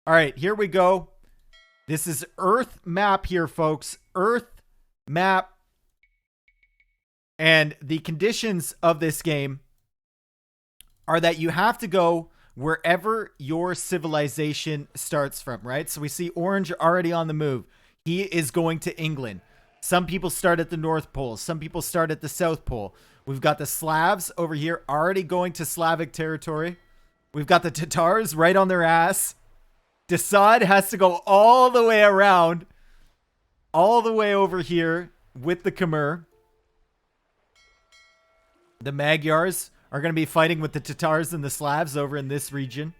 All right, here we go. This is Earth map here, folks. Earth map. And the conditions of this game are that you have to go wherever your civilization starts from, right? So we see Orange already on the move. He is going to England. Some people start at the North Pole. Some people start at the South Pole. We've got the Slavs over here already going to Slavic territory. We've got the Tatars right on their ass. Desaad has to go all the way around, all the way over here with the Khmer. The Magyars are going to be fighting with the Tatars and the Slavs over in this region.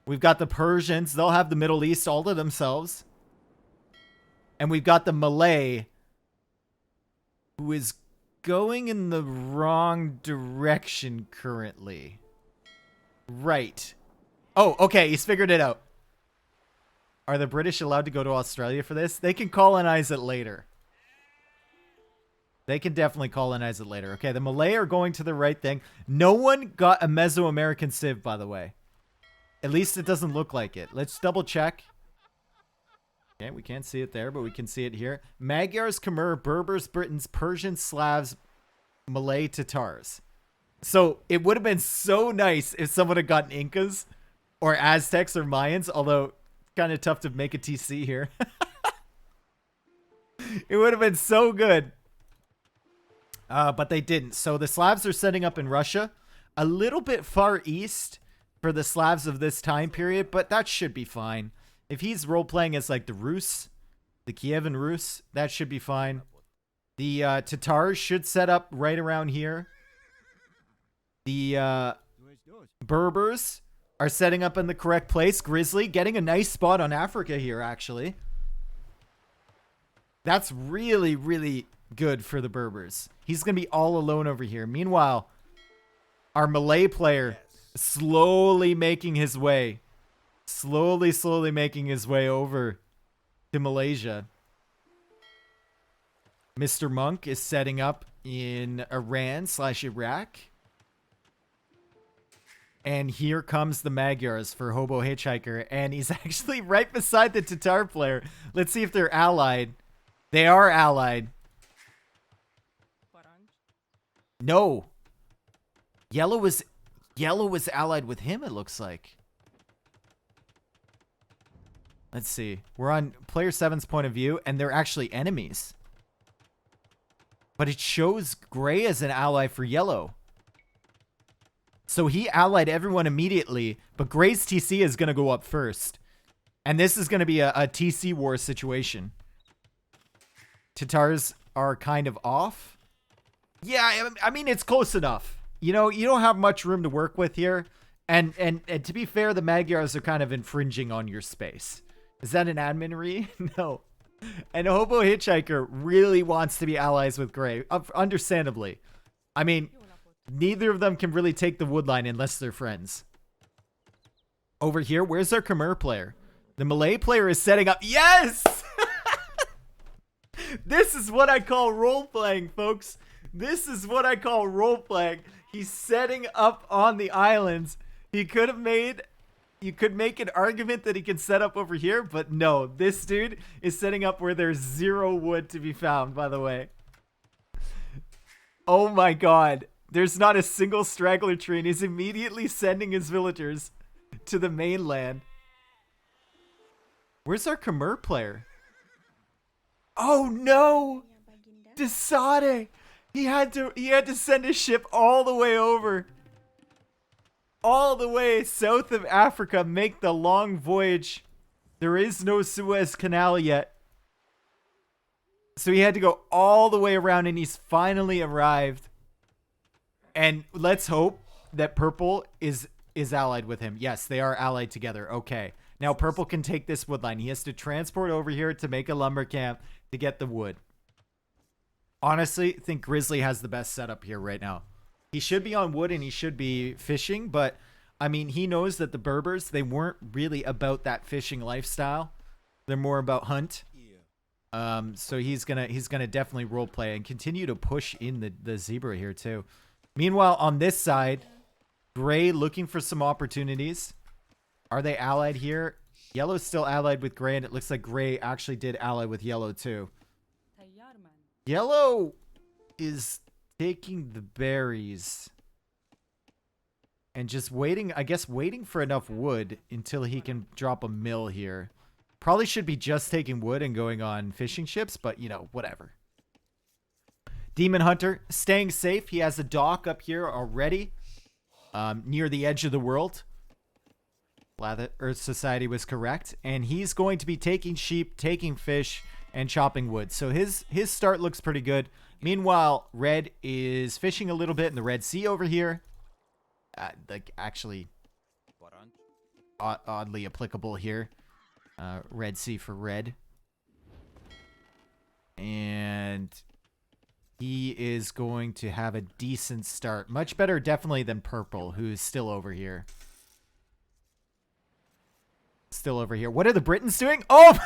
We've got the Persians. They'll have the Middle East all to themselves. And we've got the Malay, who is going in the wrong direction currently. Right. Oh, okay. He's figured it out. Are the British allowed to go to Australia for this? They can colonize it later. They can definitely colonize it later. Okay, the Malay are going to the right thing. No one got a Mesoamerican civ, by the way. At least it doesn't look like it. Let's double check. Okay, we can't see it there, but we can see it here. Magyars, Khmer, Berbers, Britons, Persians, Slavs, Malay, Tatars. So it would have been so nice if someone had gotten Incas or Aztecs or Mayans, although it's kind of tough to make a TC here. It would have been so good. But they didn't. So the Slavs are setting up in Russia, a little bit far east for the Slavs of this time period, but that should be fine. If he's role-playing as like the Rus, the Kievan Rus, that should be fine. The Tatars should set up right around here. The Berbers are setting up in the correct place. Grizzly getting a nice spot on Africa here, actually. That's really, really good for the Berbers. He's going to be all alone over here. Meanwhile, our Malay player slowly making his way. Slowly making his way over to Malaysia. Mr. Monk is setting up in Iran/Iraq. And here comes the Magyars for Hobo Hitchhiker. And he's actually right beside the Tatar player. Let's see if they're allied. They are allied. No. Yellow was allied with him, it looks like. Let's see. We're on player 7's point of view, and they're actually enemies. But it shows gray as an ally for yellow. So he allied everyone immediately, but gray's TC is going to go up first. And this is going to be a TC war situation. Tatars are kind of off. Yeah, I mean, it's close enough. You know, you don't have much room to work with here. And to be fair, the Magyars are kind of infringing on your space. Is that an admin re? No. And Hobo Hitchhiker really wants to be allies with Gray. Understandably. I mean, neither of them can really take the woodline unless they're friends. Over here, where's our Khmer player? The Malay player is setting up. Yes! This is what I call role-playing, folks. This is what I call role-playing. He's setting up on the islands. He could have made... You could make an argument that he can set up over here, but no. This dude is setting up where there's zero wood to be found, by the way. Oh my god. There's not a single straggler tree, and he's immediately sending his villagers to the mainland. Where's our Khmer player? Oh no! Desade! He had to send his ship all the way over. All the way south of Africa, make the long voyage. There is no Suez Canal yet. So he had to go all the way around, and he's finally arrived. And let's hope that Purple is allied with him. Yes, they are allied together. Okay. Now Purple can take this wood line. He has to transport over here to make a lumber camp to get the wood. Honestly, I think Grizzly has the best setup here right now. He should be on wood and he should be fishing, but I mean, he knows that the Berbers, they weren't really about that fishing lifestyle. They're more about hunt. So he's gonna definitely roleplay and continue to push in the zebra here too. Meanwhile, on this side, Gray looking for some opportunities. Are they allied here? Yellow's still allied with gray, and it looks like gray actually did ally with yellow too. Yellow is taking the berries and just waiting, I guess waiting for enough wood until he can drop a mill here. Probably should be just taking wood and going on fishing ships, but you know, whatever. Demon Hunter staying safe. He has a dock up here already, near the edge of the world. Glad that Earth Society was correct. And he's going to be taking sheep, taking fish, and chopping wood. So his start looks pretty good. Meanwhile, Red is fishing a little bit in the Red Sea over here. Like, actually, oddly applicable here. Red Sea for red. And he is going to have a decent start. Much better, definitely, than Purple, who's still over here. Still over here. What are the Britons doing? Oh!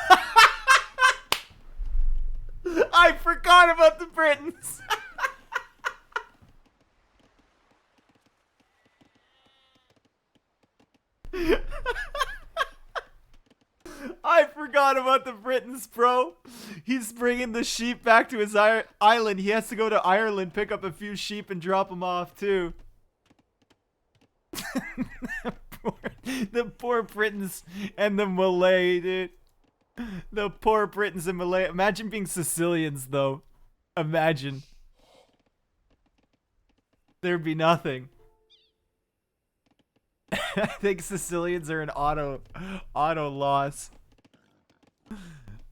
I forgot about the Britons. I forgot about the Britons, bro. He's bringing the sheep back to his island. He has to go to Ireland, pick up a few sheep, and drop them off, too. The poor Britons and the Malay, dude. The poor Britons and Malay. Imagine being Sicilians, though. Imagine. There'd be nothing. I think Sicilians are an auto loss.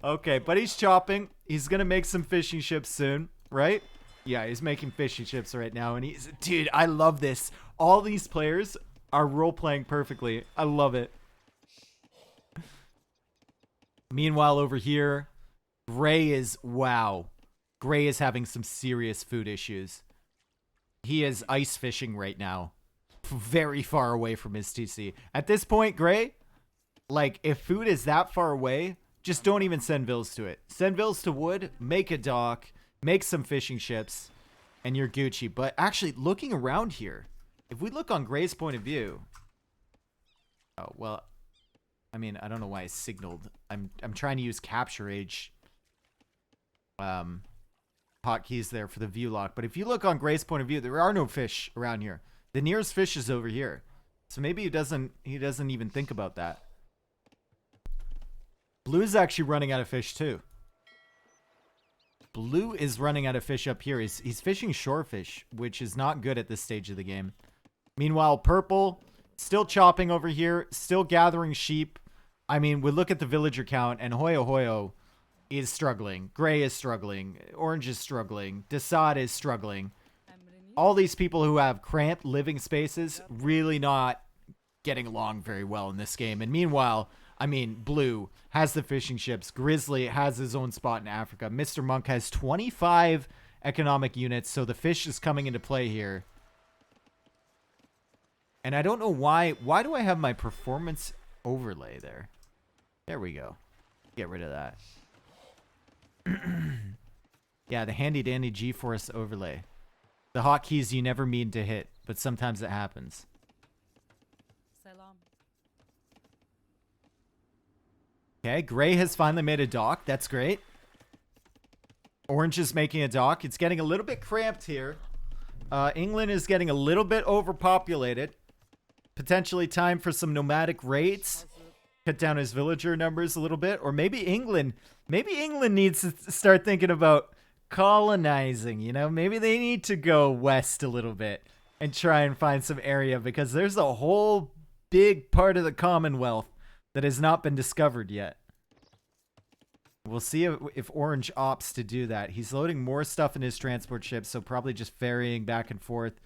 Okay, but he's chopping. He's gonna make some fishing ships soon, right? Yeah, he's making fishing ships right now, and he's... Dude, I love this. All these players are role-playing perfectly. I love it. Meanwhile, over here, Gray is... Wow. Gray is having some serious food issues. He is ice fishing right now. Very far away from his TC. At this point, Gray, like, if food is that far away, just don't even send vills to it. Send vills to wood, make a dock, make some fishing ships, and you're Gucci. But actually, looking around here, if we look on Gray's point of view... Oh, well, I mean, I don't know why I signaled. I'm trying to use capture age hotkeys there for the view lock. But if you look on Gray's point of view, there are no fish around here. The nearest fish is over here. So maybe he doesn't even think about that. Blue's actually running out of fish too. Blue is running out of fish up here. He's fishing shorefish, which is not good at this stage of the game. Meanwhile, Purple still chopping over here, still gathering sheep. I mean, we look at the villager count, and Hoyo Hoyo is struggling. Gray is struggling. Orange is struggling. Desaad is struggling. All these people who have cramped living spaces really not getting along very well in this game. And meanwhile, I mean, Blue has the fishing ships. Grizzly has his own spot in Africa. Mr. Monk has 25 economic units, so the fish is coming into play here. And I don't know why. Why do I have my performance overlay there? There we go. Get rid of that. Yeah, the handy dandy GeForce overlay. The hotkeys you never mean to hit, but sometimes it happens. Salam. Okay, Gray has finally made a dock. That's great. Orange is making a dock. It's getting a little bit cramped here. England is getting a little bit overpopulated. Potentially time for some nomadic raids. Cut down his villager numbers a little bit. Or maybe England needs to start thinking about colonizing, you know? Maybe they need to go west a little bit and try and find some area, because there's a whole big part of the Commonwealth that has not been discovered yet. We'll see if Orange opts to do that. He's loading more stuff in his transport ship, so probably just ferrying back and forth.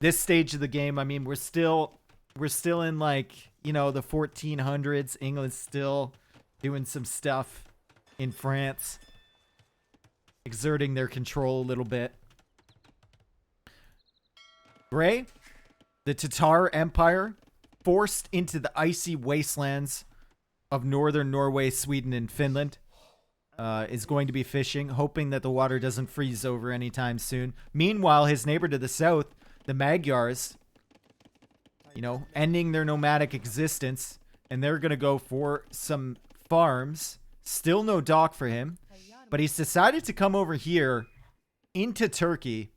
This stage of the game, I mean, we're still in, like, you know, the 1400s. England's still doing some stuff in France, exerting their control a little bit. Gray, the Tatar Empire, forced into the icy wastelands of northern Norway, Sweden, and Finland, is going to be fishing, hoping that the water doesn't freeze over anytime soon. Meanwhile, his neighbor to the south, the Magyars, you know, ending their nomadic existence. And they're going to go for some farms. Still no dock for him. But he's decided to come over here into Turkey.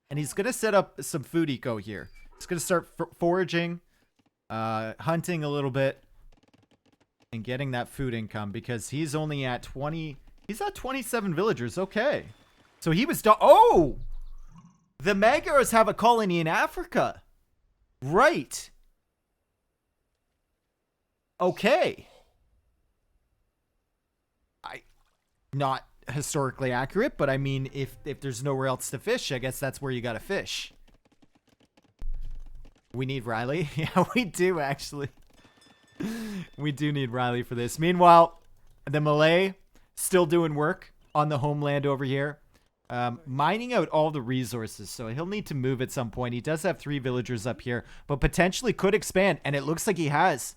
And he's going to set up some food eco here. He's going to start foraging, hunting a little bit, and getting that food income because he's only at 20. He's at 27 villagers. Okay. So he was... Oh! The Magyars have a colony in Africa. Right. Okay. Not historically accurate, but I mean, if there's nowhere else to fish, I guess that's where you gotta fish. We need Riley. Yeah, we do, actually. We do need Riley for this. Meanwhile, the Malay still doing work on the homeland over here. Mining out all the resources, so he'll need to move at some point. He does have 3 villagers up here, but potentially could expand, and it looks like he has.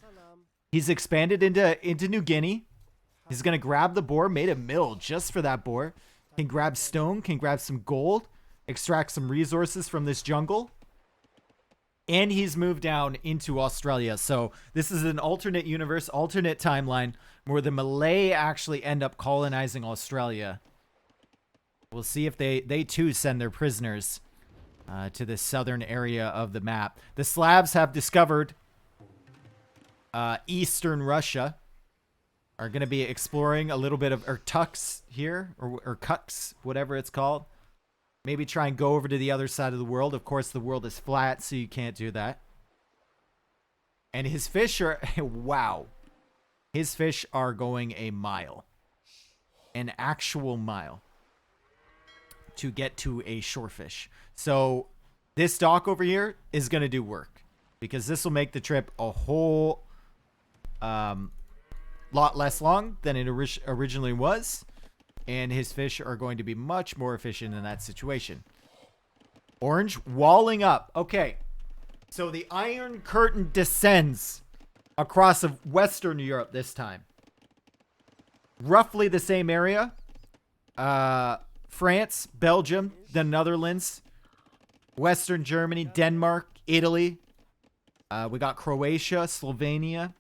He's expanded into New Guinea. He's going to grab the boar, made a mill just for that boar. Can grab stone, can grab some gold, extract some resources from this jungle. And he's moved down into Australia. So this is an alternate universe, alternate timeline where the Malay actually end up colonizing Australia. We'll see if they too send their prisoners to the southern area of the map. The Slavs have discovered eastern Russia. Are going to be exploring a little bit of Irkutsk here, or Kuks, whatever it's called. Maybe try and go over to the other side of the world. Of course, the world is flat, so you can't do that. And his fish are... Wow. His fish are going a mile. An actual mile. To get to a shorefish. So, this dock over here is going to do work. Because this will make the trip a whole... lot less long than it originally was, and his fish are going to be much more efficient in that situation. Orange walling up. Okay, so the Iron Curtain descends across of Western Europe this time. Roughly the same area. France, Belgium, the Netherlands, Western Germany, Denmark, Italy. We got Croatia, Slovenia,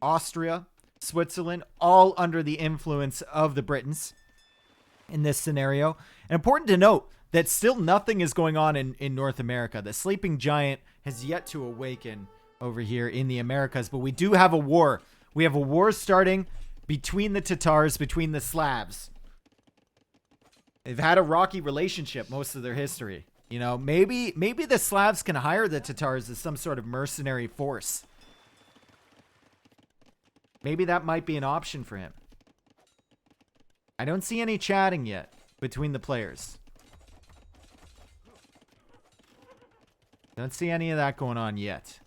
Austria, Switzerland, all under the influence of the Britons in this scenario. And important to note that still nothing is going on in North America. The sleeping giant has yet to awaken over here in the Americas, but we do have a war. We have a war starting between the Tatars, between the Slavs. They've had a rocky relationship most of their history. You know, maybe the Slavs can hire the Tatars as some sort of mercenary force. Maybe that might be an option for him. I don't see any chatting yet between the players. Don't see any of that going on yet.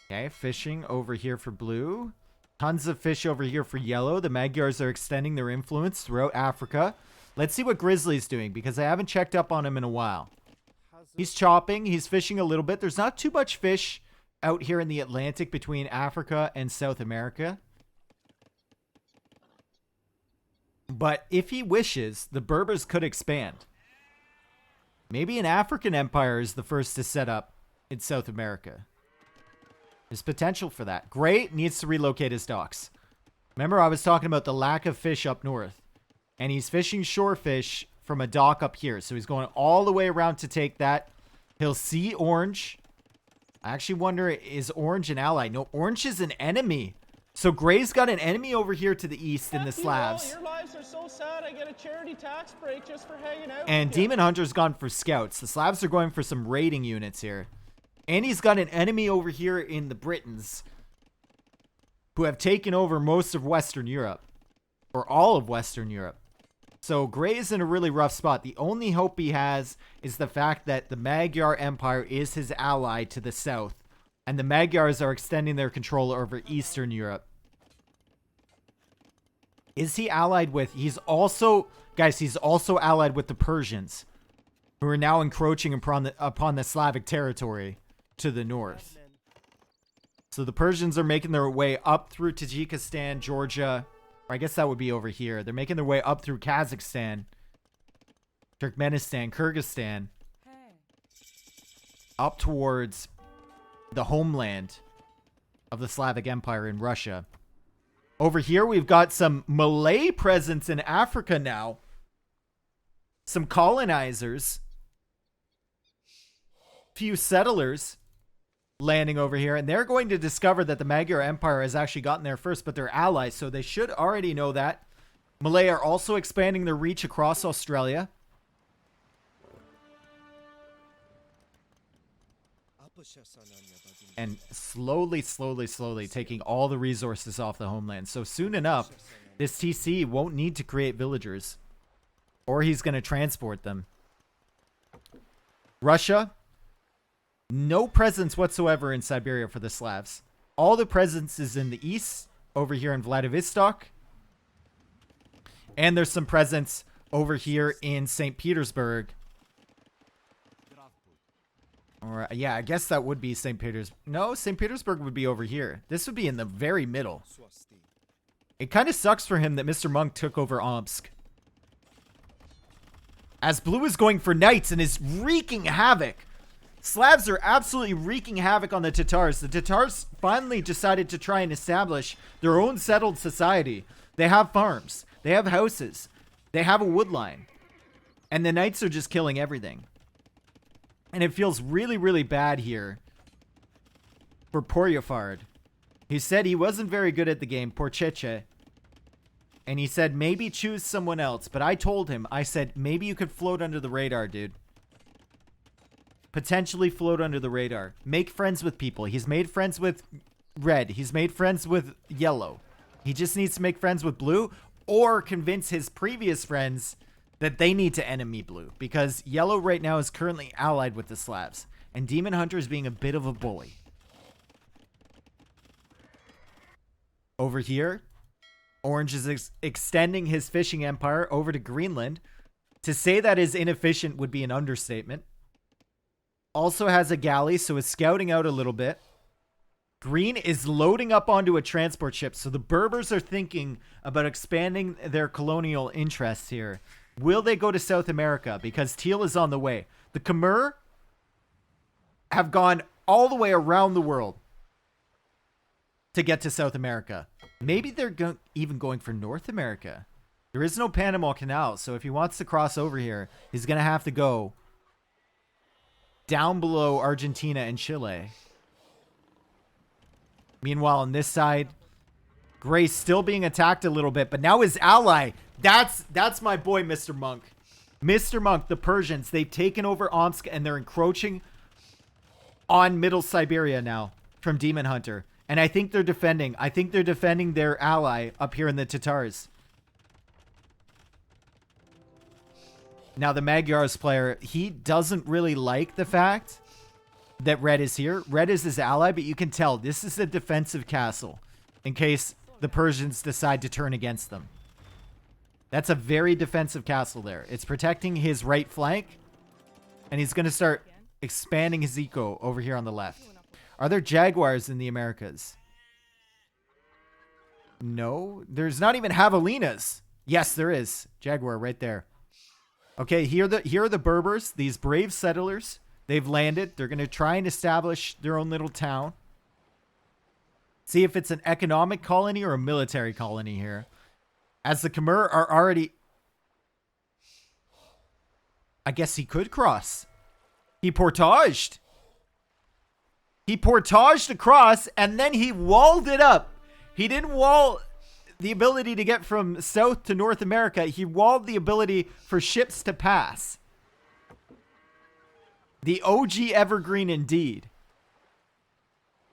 Okay, fishing over here for blue. Tons of fish over here for yellow. The Magyars are extending their influence throughout Africa. Let's see what Grizzly's doing, because I haven't checked up on him in a while. He's chopping. He's fishing a little bit. There's not too much fish out here in the Atlantic between Africa and South America. But if he wishes, the Berbers could expand. Maybe an African empire is the first to set up in South America. There's potential for that. Gray needs to relocate his docks. Remember, I was talking about the lack of fish up north. And he's fishing shore fish from a dock up here. So he's going all the way around to take that. He'll see Orange. I actually wonder, is Orange an ally? No, Orange is an enemy. So Gray's got an enemy over here to the east in the Slavs. Your lives are so sad. I get a charity tax break just for hanging out. And Demon Hunter's gone for scouts. The Slavs are going for some raiding units here. And he's got an enemy over here in the Britons, who have taken over most of Western Europe. Or all of Western Europe. So Gray is in a really rough spot. The only hope he has is the fact that the Magyar Empire is his ally to the south. And the Magyars are extending their control over Eastern Europe. Is he allied with... He's also... Guys, he's also allied with the Persians, who are now encroaching upon the Slavic territory to the north. So the Persians are making their way up through Tajikistan, Georgia... I guess that would be over here. They're making their way up through Kazakhstan, Turkmenistan, Kyrgyzstan. up towards the homeland of the Slavic Empire in Russia. Over here, we've got some Malay presence in Africa now. Some colonizers. Few settlers landing over here. And they're going to discover that the Magyar Empire has actually gotten there first, but they're allies, so they should already know that. Malay are also expanding their reach across Australia. And slowly taking all the resources off the homeland. So soon enough, this TC won't need to create villagers. Or he's going to transport them. Russia, no presence whatsoever in Siberia for the Slavs. All the presence is in the east, over here in Vladivostok. And there's some presence over here in St. Petersburg. Or, yeah, I guess that would be St. Petersburg. No, St. Petersburg would be over here. This would be in the very middle. It kind of sucks for him that Mr. Monk took over Omsk. As Blue is going for knights and is wreaking havoc. Slavs are absolutely wreaking havoc on the Tatars. The Tatars finally decided to try and establish their own settled society. They have farms. They have houses. They have a wood line. And the knights are just killing everything. And it feels really, really bad here for Poryafard. He said he wasn't very good at the game, Porcheche. And he said, maybe choose someone else. But I told him, I said, maybe you could float under the radar, dude. Potentially float under the radar. Make friends with people. He's made friends with red. He's made friends with yellow. He just needs to make friends with blue. Or convince his previous friends that they need to enemy blue, because yellow right now is currently allied with the Slavs, and Demon Hunter is being a bit of a bully. Over here, Orange is extending his fishing empire over to Greenland. To say that is inefficient would be an understatement. Also has a galley, so is scouting out a little bit. Green is loading up onto a transport ship, so the Berbers are thinking about expanding their colonial interests here. Will they go to South America? Because Teal is on the way. The Khmer have gone all the way around the world to get to South America. Maybe they're even going for North America. There is no Panama Canal, so if he wants to cross over here, he's going to have to go down below Argentina and Chile. Meanwhile, on this side, Gray's still being attacked a little bit, but now his ally... That's my boy, Mr. Monk. Mr. Monk, the Persians, they've taken over Omsk and they're encroaching on Middle Siberia now from Demon Hunter. And I think they're defending. I think they're defending their ally up here in the Tatars. Now, the Magyars player, he doesn't really like the fact that Red is here. Red is his ally, but you can tell this is a defensive castle in case the Persians decide to turn against them. That's a very defensive castle there. It's protecting his right flank. And he's going to start expanding his eco over here on the left. Are there jaguars in the Americas? No. There's not even javelinas. Yes, there is. Jaguar right there. Okay, here are the Berbers. These brave settlers. They've landed. They're going to try and establish their own little town. See if it's an economic colony or a military colony here. As the Khmer are already... I guess he could cross. He portaged. He portaged across and then he walled it up. He didn't wall the ability to get from South to North America. He walled the ability for ships to pass. The OG Evergreen indeed.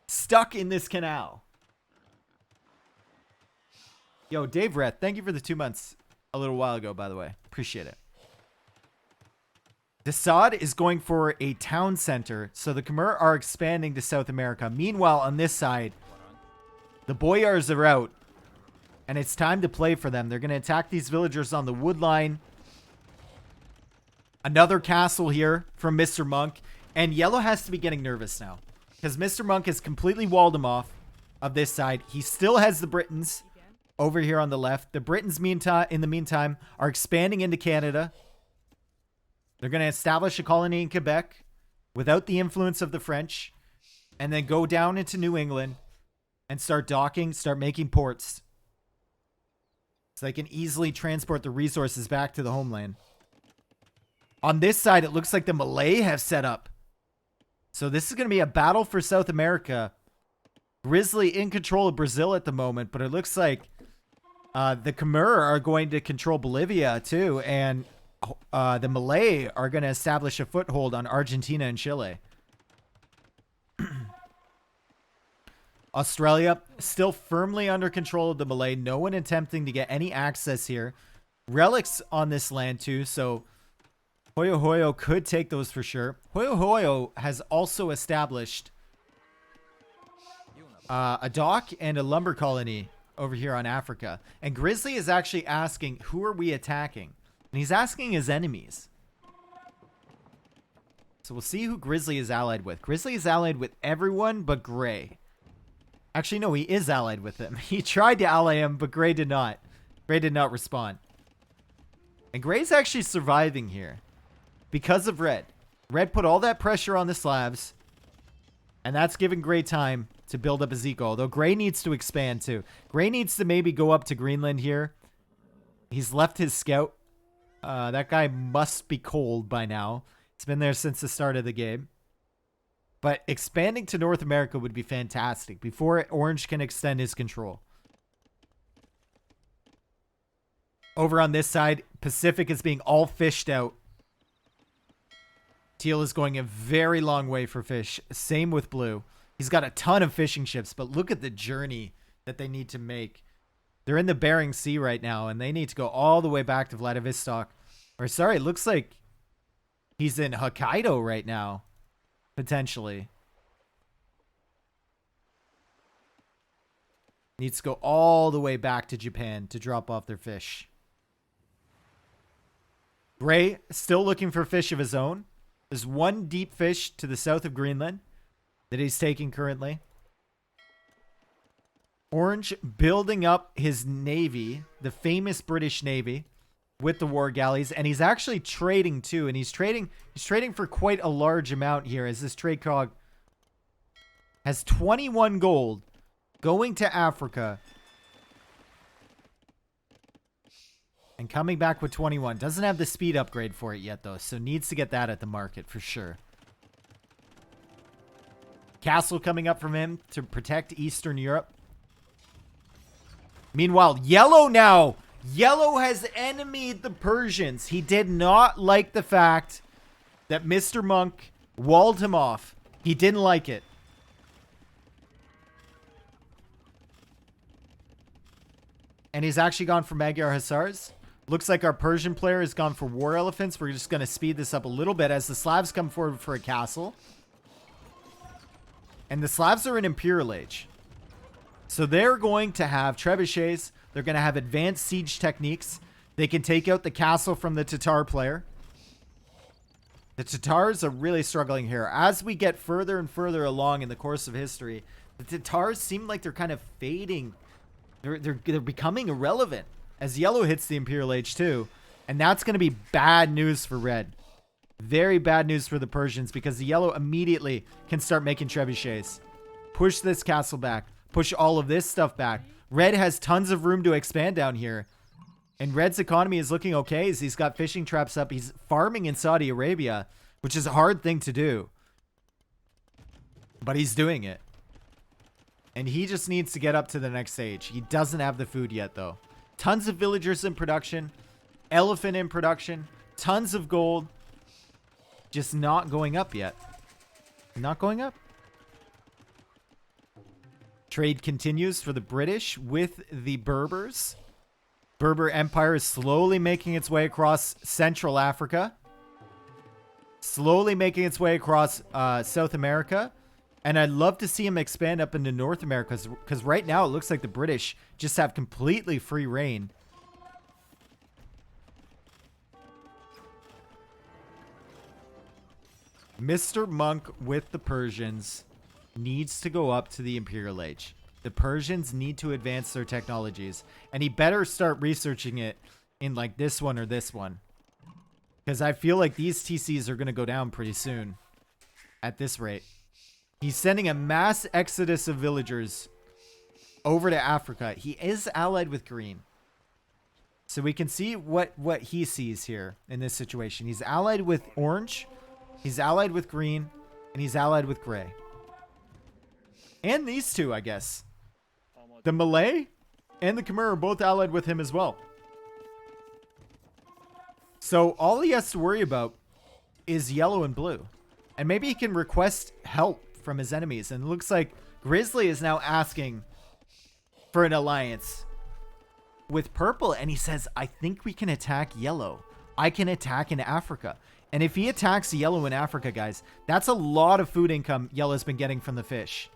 Stuck in this canal. Yo, Dave Reth, thank you for the 2 months a little while ago, by the way. Appreciate it. Desaad is going for a town center, so the Khmer are expanding to South America. Meanwhile, on this side, the Boyars are out, and it's time to play for them. They're going to attack these villagers on the wood line. Another castle here from Mr. Monk, and Yellow has to be getting nervous now, because Mr. Monk has completely walled him off of this side. He still has the Britons over here on the left. The Britons, in the meantime, are expanding into Canada. They're going to establish a colony in Quebec. without the influence of the French, and then go down into New England and start docking, start making ports. So they can easily transport the resources back to the homeland. On this side, it looks like the Malay have set up. So this is going to be a battle for South America. Grizzly in control of Brazil at the moment, but it looks like the Khmer are going to control Bolivia too, and the Malay are going to establish a foothold on Argentina and Chile. Australia still firmly under control of the Malay. No one attempting to get any access here. Relics on this land too, so Hoyo Hoyo could take those for sure. Hoyo Hoyo has also established a dock and a lumber colony over here on Africa. And Grizzly is actually asking, who are we attacking? And he's asking his enemies. So we'll see who Grizzly is allied with. Grizzly is allied with everyone but Gray. Actually, no, he is allied with him. He tried to ally him, but Gray did not. Gray did not respond. And Gray's actually surviving here because of Red. Red put all that pressure on the Slavs, and that's giving Gray time to build up his eco. Although Gray needs to expand too. Gray needs to maybe go up to Greenland here. He's left his scout. That guy must be cold by now. It's been there since the start of the game. But expanding to North America would be fantastic before Orange can extend his control. Over on this side, Pacific is being all fished out. Teal is going a very long way for fish. Same with Blue. He's got a ton of fishing ships, but look at the journey that they need to make. They're in the Bering Sea right now, and they need to go all the way back to Vladivostok. Or sorry, it looks like he's in Hokkaido right now. Potentially. Needs to go all the way back to Japan to drop off their fish. Gray still looking for fish of his own. There's one deep fish to the south of Greenland that he's taking currently. Orange building up his navy, the famous British Navy, with the war galleys, and he's actually trading too, and he's trading for quite a large amount here, as this trade cog has 21 gold going to Africa and coming back with 21. Doesn't have the speed upgrade for it yet though, so needs to get that at the market for sure. Castle coming up from him to protect Eastern Europe. Meanwhile, Yellow now. Yellow has enemied the Persians. He did not like the fact that Mr. Monk walled him off. He didn't like it. And he's actually gone for Magyar Hussars. Looks like our Persian player has gone for War Elephants. We're just going to speed this up a little bit as the Slavs come forward for a castle. And the Slavs are in Imperial Age. So they're going to have trebuchets. They're going to have advanced siege techniques. They can take out the castle from the Tatar player. The Tatars are really struggling here. As we get further and further along in the course of history, the Tatars seem like they're kind of fading. They're becoming irrelevant as Yellow hits the Imperial Age too. And that's going to be bad news for Red. Very bad news for the Persians because the Yellow immediately can start making trebuchets. Push this castle back. Push all of this stuff back. Red has tons of room to expand down here. And Red's economy is looking okay as he's got fishing traps up. He's farming in Saudi Arabia, which is a hard thing to do. But he's doing it. And he just needs to get up to the next stage. He doesn't have the food yet, though. Tons of villagers in production. Elephant in production. Tons of gold. Just not going up yet. Not going up. Trade continues for the British with the Berbers. Berber Empire is slowly making its way across Central Africa. Slowly making its way across South America. And I'd love to see him expand up into North America because right now it looks like the British just have completely free reign. Mr. Monk with the Persians needs to go up to the Imperial Age. The Persians need to advance their technologies. And he better start researching it in like this one or this one. Because I feel like these TCs are going to go down pretty soon. at this rate. He's sending a mass exodus of villagers over to Africa. He is allied with green. So we can see what he sees here in this situation. He's allied with orange, he's allied with green, and he's allied with gray. And these two, I guess. The Malay and the Khmer are both allied with him as well. So all he has to worry about is yellow and blue. And maybe he can request help from his enemies. And it looks like Grizzly is now asking for an alliance with purple. And he says, I think we can attack yellow. I can attack in Africa. And if he attacks yellow in Africa, guys, that's a lot of food income yellow's been getting from the fish.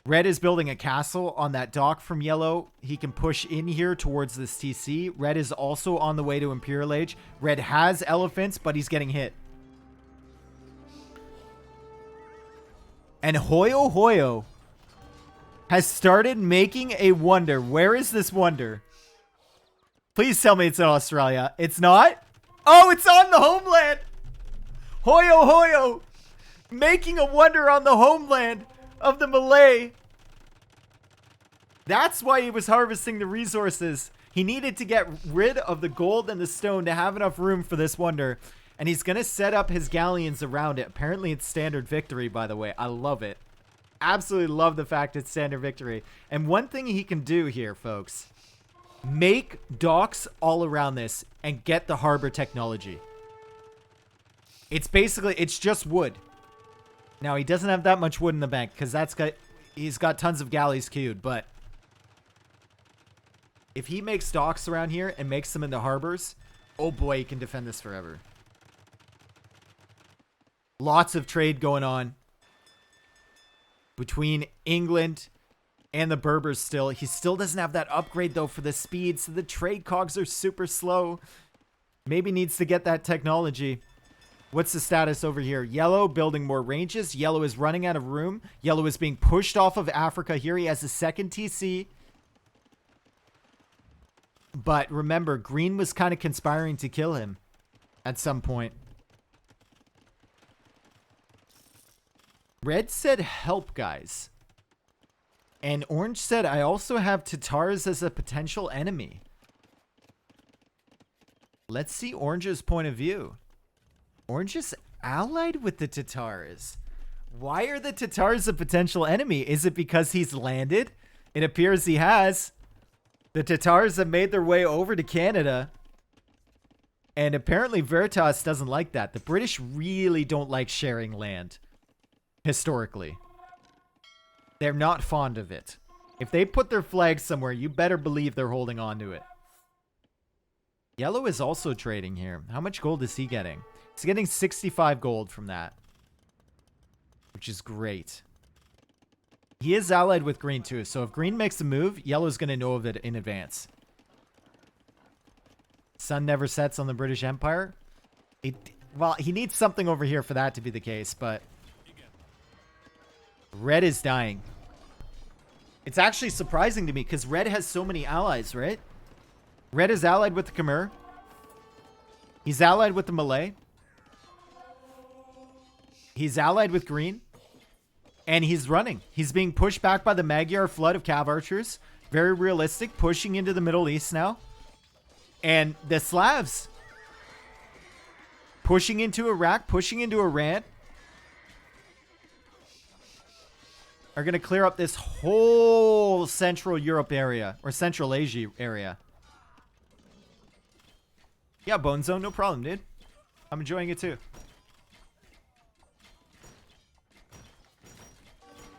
Red is building a castle on that dock from yellow. He can push in here towards this TC. Red is also on the way to Imperial Age. Red has elephants, but he's getting hit. And Hoyo Hoyo has started making a wonder. Where is this wonder? Please tell me it's in Australia. It's not? Oh, it's on the homeland. Hoyo Hoyo making a wonder on the homeland of the Malay. That's why he was harvesting the resources. He needed to get rid of the gold and the stone to have enough room for this wonder. And he's going to set up his galleons around it. Apparently it's standard victory, by the way. I love it. Absolutely love the fact it's standard victory. And one thing he can do here, folks, make docks all around this and get the harbor technology. It's basically, it's just wood. Now, he doesn't have that much wood in the bank because he's got tons of galleys queued. But if he makes docks around here and makes them into harbors, oh boy, he can defend this forever. Lots of trade going on between England and the Berbers still. He still doesn't have that upgrade, though, for the speed, so the trade cogs are super slow. Maybe needs to get that technology. What's the status over here? Yellow building more ranges. Yellow is running out of room. Yellow is being pushed off of Africa here. He has a second TC. But remember, green was kind of conspiring to kill him at some point. Red said, help, guys. And orange said, I also have Tatars as a potential enemy. Let's see orange's point of view. Orange is allied with the Tatars. Why are the Tatars a potential enemy? Is it because he's landed? It appears he has. The Tatars have made their way over to Canada. And apparently Veritas doesn't like that. The British really don't like sharing land. Historically. They're not fond of it. If they put their flag somewhere, you better believe they're holding on to it. Yellow is also trading here. How much gold is he getting? He's getting 65 gold from that. Which is great. He is allied with green too. So if green makes a move, yellow's going to know of it in advance. Sun never sets on the British Empire. Well, he needs something over here for that to be the case, but red is dying. It's actually surprising to me because red has so many allies, right? Red is allied with the Khmer. He's allied with the Malay. He's allied with green. And he's running. He's being pushed back by the Magyar flood of Cav archers. Very realistic. Pushing into the Middle East now. And the Slavs pushing into Iraq, pushing into Iran, are going to clear up this whole Central Europe area, or Central Asia area. Yeah, Bone Zone, no problem, dude. I'm enjoying it too.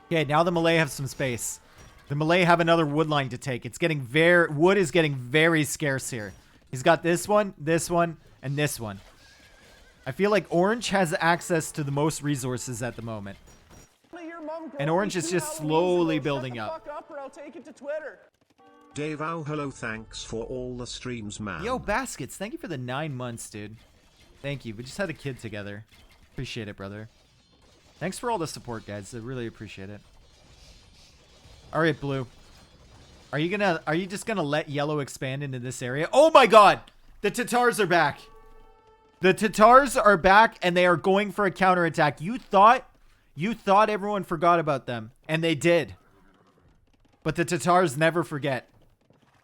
Okay, now the Malay have some space. The Malay have another wood line to take. It's getting wood is getting very scarce here. He's got this one, and this one. I feel like orange has access to the most resources at the moment. And orange is just slowly building up. Dave, oh, hello, thanks for all the streams, man. Yo, Baskets, thank you for the 9 months, dude. Thank you. We just had a kid together. Appreciate it, brother. Thanks for all the support, guys. I really appreciate it. All right, blue. Are you just gonna let yellow expand into this area? Oh my god! The Tatars are back! The Tatars are back and they are going for a counterattack. You thought everyone forgot about them, and they did. But the Tatars never forget.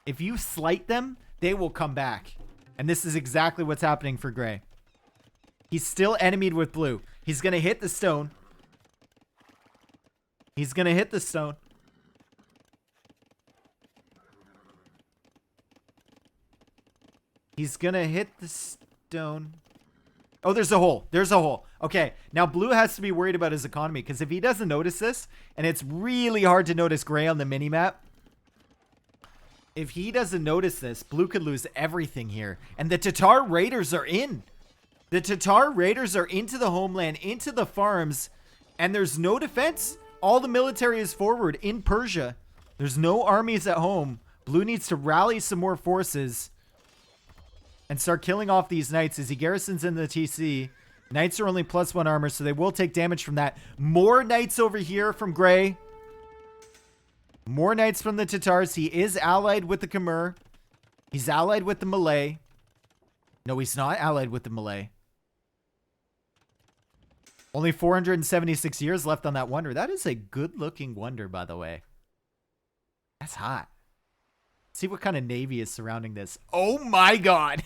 If you slight them, they will come back. And this is exactly what's happening for Gray. He's still enemied with blue. He's going to hit the stone. He's going to hit the stone. He's going to hit the stone. Oh, there's a hole. There's a hole. Okay, now blue has to be worried about his economy, because if he doesn't notice this, and it's really hard to notice Gray on the minimap, if he doesn't notice this, blue could lose everything here. And the Tatar Raiders are in. The Tatar Raiders are into the homeland, into the farms, and there's no defense. All the military is forward in Persia. There's no armies at home. Blue needs to rally some more forces and start killing off these knights as he garrisons in the TC. Knights are only +1 armor, so they will take damage from that. More knights over here from Gray. More knights from the Tatars. He is allied with the Khmer. He's allied with the Malay. No, he's not allied with the Malay. Only 476 years left on that wonder. That is a good-looking wonder, by the way. That's hot. See what kind of navy is surrounding this. Oh my god.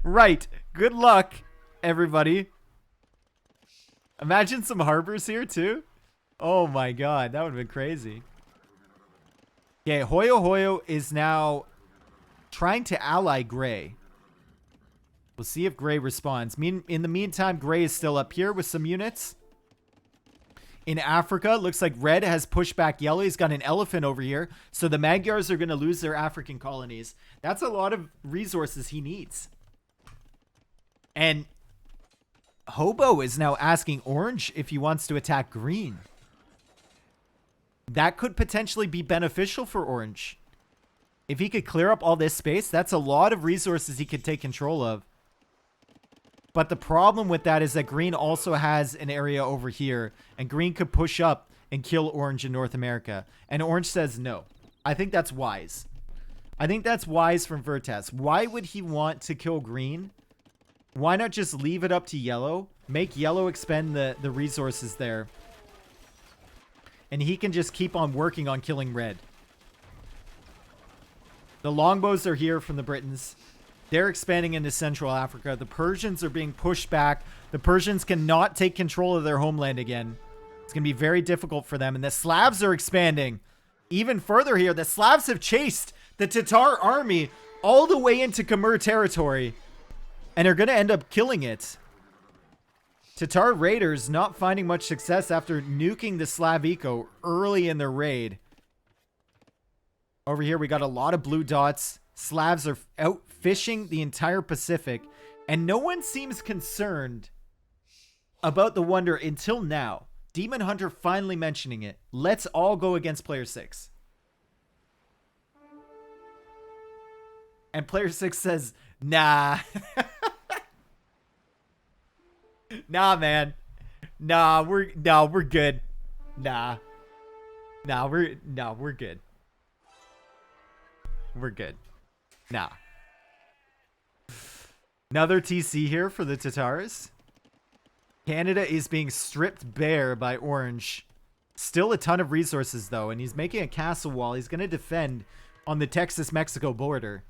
Right. Good luck, everybody. Imagine some harbors here, too. Oh my god. That would have been crazy. Okay, Hoyo Hoyo is now trying to ally Gray. We'll see if Gray responds. In the meantime, Gray is still up here with some units. In Africa, looks like Red has pushed back Yellow. He's got an elephant over here. So the Magyars are going to lose their African colonies. That's a lot of resources he needs. And Hobo is now asking Orange if he wants to attack Green. That could potentially be beneficial for Orange. If he could clear up all this space, that's a lot of resources he could take control of. But the problem with that is that Green also has an area over here, and Green could push up and kill Orange in North America. And Orange says no. I think that's wise. I think that's wise from Vertas. Why would he want to kill Green? Why not just leave it up to Yellow? Make Yellow expend the resources there. And he can just keep on working on killing Red. The longbows are here from the Britons. They're expanding into Central Africa. The Persians are being pushed back. The Persians cannot take control of their homeland again. It's going to be very difficult for them. And the Slavs are expanding even further here. The Slavs have chased the Tatar army all the way into Khmer territory and are going to end up killing it. Tatar raiders not finding much success after nuking the Slav eco early in their raid. Over here, we got a lot of blue dots. Slavs are out fishing the entire Pacific, and no one seems concerned about the wonder until now. Demon Hunter finally mentioning it. Let's all go against player 6. And player 6 says, nah. Nah, man. Nah, we're good. Nah, we're good. We're good. Nah. Another TC here for the Tatars. Canada is being stripped bare by Orange. Still a ton of resources, though, and he's making a castle wall. He's going to defend on the Texas-Mexico border.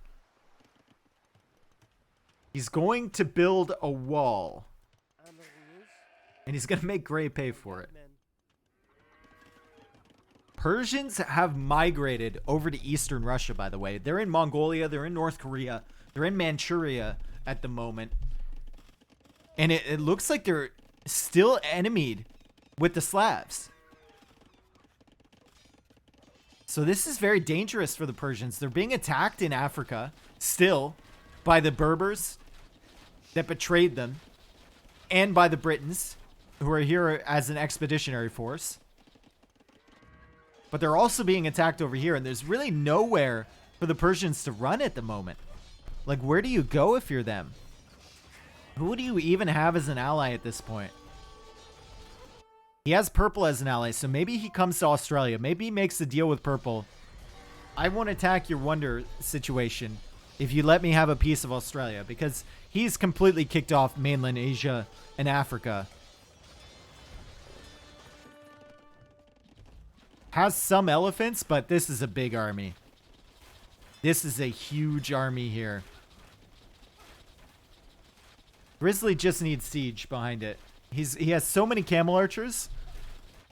He's going to build a wall. And he's going to make Gray pay for it. Persians have migrated over to Eastern Russia, by the way. They're in Mongolia. They're in North Korea. They're in Manchuria at the moment. And it looks like they're still enemied with the Slavs. So this is very dangerous for the Persians. They're being attacked in Africa still by the Berbers that betrayed them and by the Britons who are here as an expeditionary force. But they're also being attacked over here, and there's really nowhere for the Persians to run at the moment. Like, where do you go if you're them? Who do you even have as an ally at this point? He has Purple as an ally, so maybe he comes to Australia. Maybe he makes a deal with Purple. I won't attack your wonder situation. if you let me have a piece of Australia, because he's completely kicked off mainland Asia and Africa. Has some elephants, but this is a big army. This is a huge army here. Grizzly just needs siege behind it. He has so many camel archers,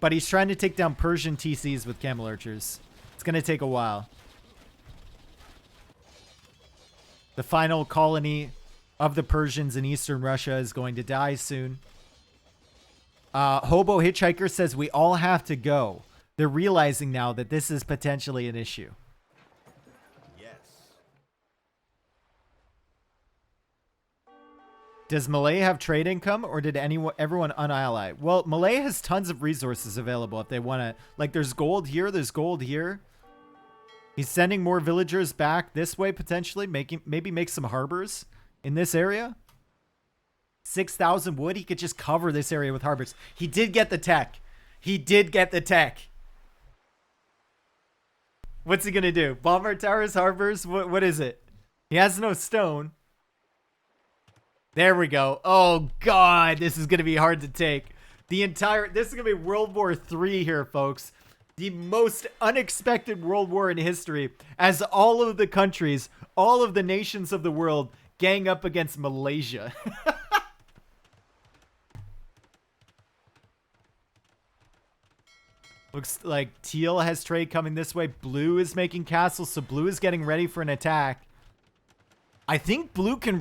but he's trying to take down Persian TCs with camel archers. It's going to take a while. The final colony of the Persians in eastern Russia is going to die soon. Hobo Hitchhiker says we all have to go. They're realizing now that this is potentially an issue. Yes. Does Malay have trade income, or did everyone unally? Well, Malay has tons of resources available if they want to. Like, there's gold here, there's gold here. He's sending more villagers back this way, potentially. Maybe make some harbors in this area. 6,000 wood. He could just cover this area with harbors. He did get the tech. He did get the tech. What's he going to do? Bombard towers, harbors? What is it? He has no stone. There we go. Oh, God. This is going to be hard to take. This is going to be World War III here, folks. The most unexpected world war in history, as all of the countries, all of the nations of the world gang up against Malaysia. Looks like Teal has trade coming this way. Blue is making castles, so Blue is getting ready for an attack. I think Blue can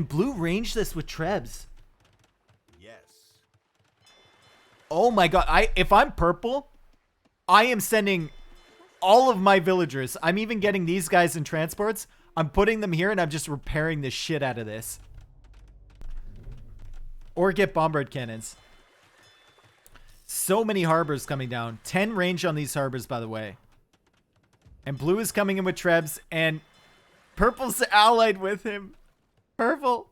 Blue range this with Trebs? Yes. Oh my God. If I'm purple, I am sending all of my villagers. I'm even getting these guys in transports. I'm putting them here and I'm just repairing the shit out of this. Or get bombard cannons. So many harbors coming down. 10 range on these harbors, by the way. And Blue is coming in with Trebs, and Purple's allied with him. Purple.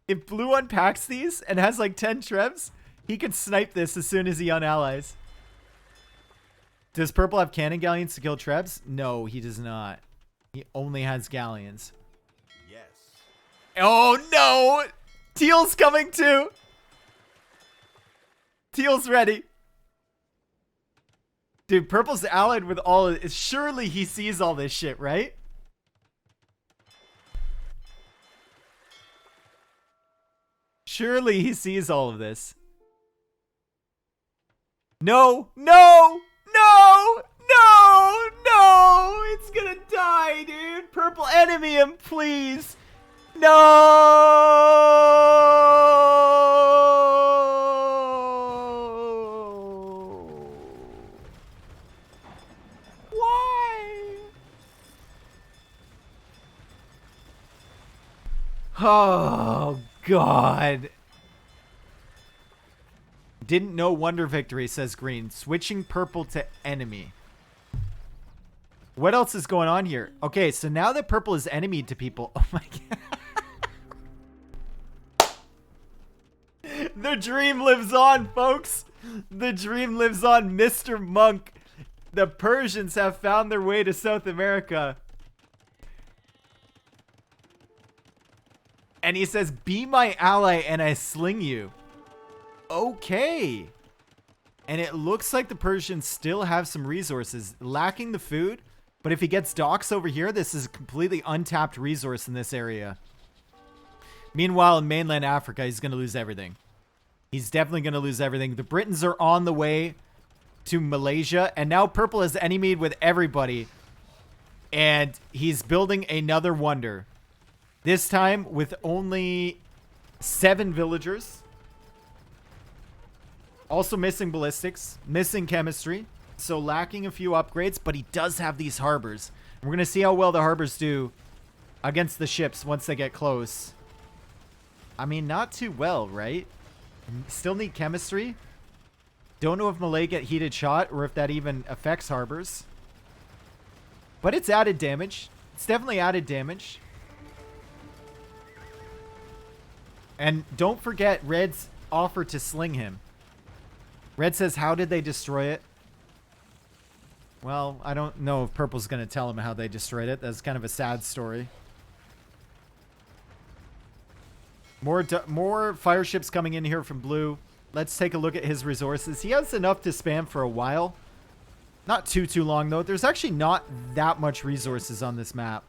If Blue unpacks these and has like 10 Trebs, he can snipe this as soon as he unallies. Does Purple have cannon galleons to kill Trebs? No, he does not. He only has galleons. Yes. Oh, no! Teal's coming too! Teal's ready. Dude, Purple's allied with all of it. Surely he sees all this shit, right? Surely he sees all of this. No! No! No! No! No! It's gonna die, dude! Purple, enemy him, please! No! Why? Oh, God. Didn't know wonder victory, says Green. Switching Purple to enemy. What else is going on here? Okay, so now that Purple is enemy to people. Oh my God. The dream lives on, folks. The dream lives on, Mr. Monk. The Persians have found their way to South America. And he says, be my ally and I sling you. Okay. And it looks like the Persians still have some resources, lacking the food. But if he gets docks over here, this is a completely untapped resource in this area. Meanwhile, in mainland Africa, he's going to lose everything. He's definitely going to lose everything. The Britons are on the way to Malaysia. And now Purple is enemied with everybody. And he's building another wonder. This time with only 7 villagers. Also missing ballistics. Missing chemistry. So lacking a few upgrades, but he does have these harbors. We're going to see how well the harbors do against the ships once they get close. I mean, not too well, right? Still need chemistry. Don't know if Malay get heated shot or if that even affects harbors. But it's added damage. It's definitely added damage. And don't forget Red's offer to sling him. Red says, how did they destroy it? Well, I don't know if Purple's going to tell him how they destroyed it. That's kind of a sad story. More fire ships coming in here from blue. Let's take a look at his resources. He has enough to spam for a while. Not too long, though. There's actually not that much resources on this map.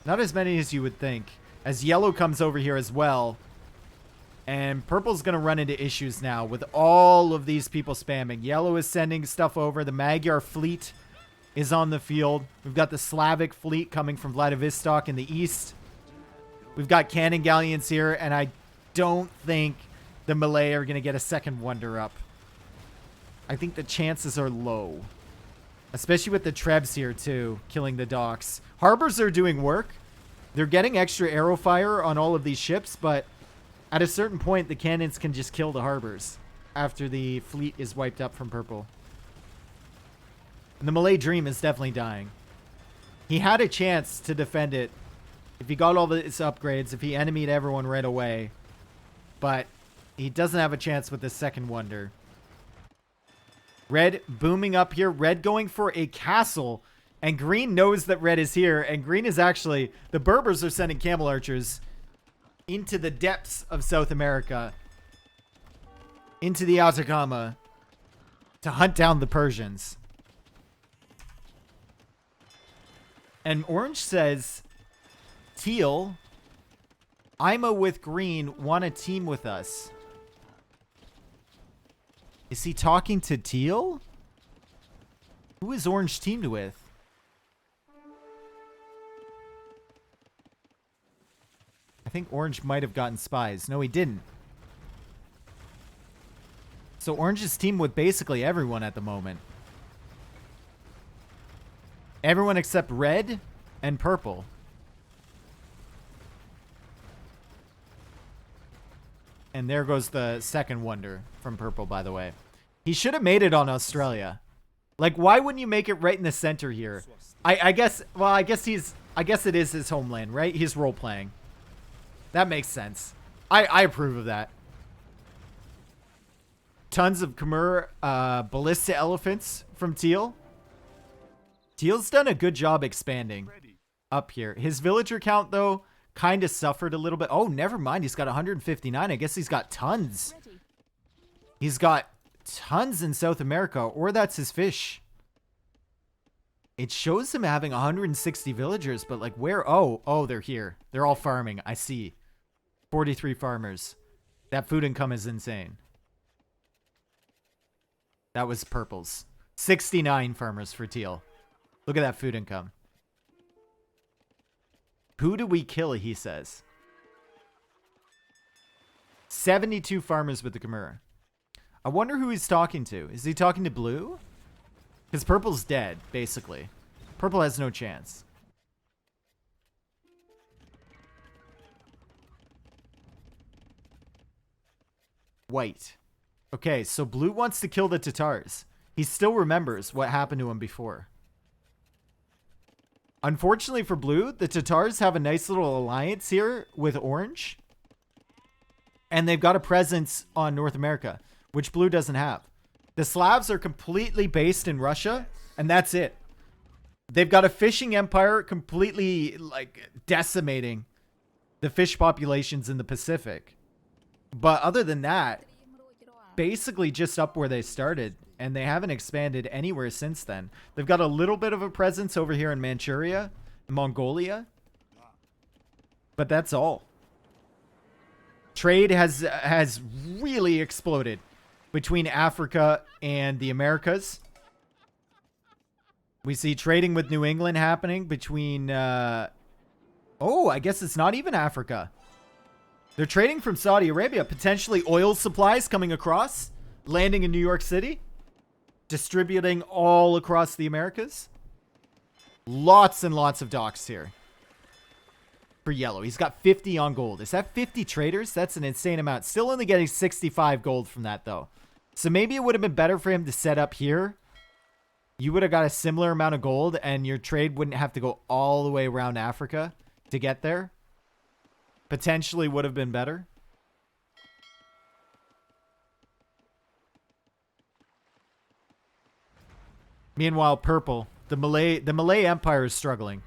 Not as many as you would think. As yellow comes over here as well. And purple's going to run into issues now with all of these people spamming. Yellow is sending stuff over. The Magyar fleet is on the field. We've got the Slavic fleet coming from Vladivostok in the east. We've got cannon galleons here, and I don't think the Malay are going to get a second wonder up. I think the chances are low. Especially with the Trebs here, too, killing the docks. Harbors are doing work. They're getting extra arrow fire on all of these ships, but at a certain point, the cannons can just kill the harbors after the fleet is wiped up from purple. And the Malay Dream is definitely dying. He had a chance to defend it if he got all his upgrades, if he enemied everyone right away. But he doesn't have a chance with the second wonder. Red booming up here. Red going for a castle. And green knows that red is here. And green is actually... The Berbers are sending camel archers into the depths of South America. Into the Atacama. To hunt down the Persians. And orange says... Teal... Ima with green want to team with us. Is he talking to teal? Who is orange teamed with? I think orange might have gotten spies. No, he didn't. So orange is teamed with basically everyone at the moment. Everyone except red and purple. And there goes the second wonder from purple, by the way. He should have made it on Australia. Like, why wouldn't you make it right in the center here? I guess, well, I guess it is his homeland, right? He's role-playing. That makes sense. I approve of that. Tons of Khmer ballista elephants from Teal. Teal's done a good job expanding up here. His villager count, though, kind of suffered a little bit. Oh, never mind. He's got 159. I guess he's got tons. He's got tons in South America, or that's his fish. It shows him having 160 villagers, but like where? Oh, they're here. They're all farming. I see. 43 farmers. That food income is insane. That was purple's. 69 farmers for teal. Look at that food income. Who do we kill, he says. 72 farmers with the Khmer. I wonder who he's talking to. Is he talking to blue? Because purple's dead, basically. Purple has no chance. White. Okay, so blue wants to kill the Tatars. He still remembers what happened to him before. Unfortunately for blue, the Tatars have a nice little alliance here with orange. And they've got a presence on North America, which blue doesn't have. The Slavs are completely based in Russia, and that's it. They've got a fishing empire completely, like, decimating the fish populations in the Pacific. But other than that, basically just up where they started. And they haven't expanded anywhere since then. They've got a little bit of a presence over here in Manchuria, Mongolia. But that's all. Trade has really exploded between Africa and the Americas. We see trading with New England happening between... oh, I guess it's not even Africa. They're trading from Saudi Arabia. Potentially oil supplies coming across, landing in New York City. Distributing all across the Americas. Lots and lots of docks here. For yellow. He's got 50 on gold. Is that 50 traders? That's an insane amount. Still only getting 65 gold from that, though. So maybe it would have been better for him to set up here. You would have got a similar amount of gold, and your trade wouldn't have to go all the way around Africa to get there. Potentially would have been better. Meanwhile, purple, the Malay Empire is struggling.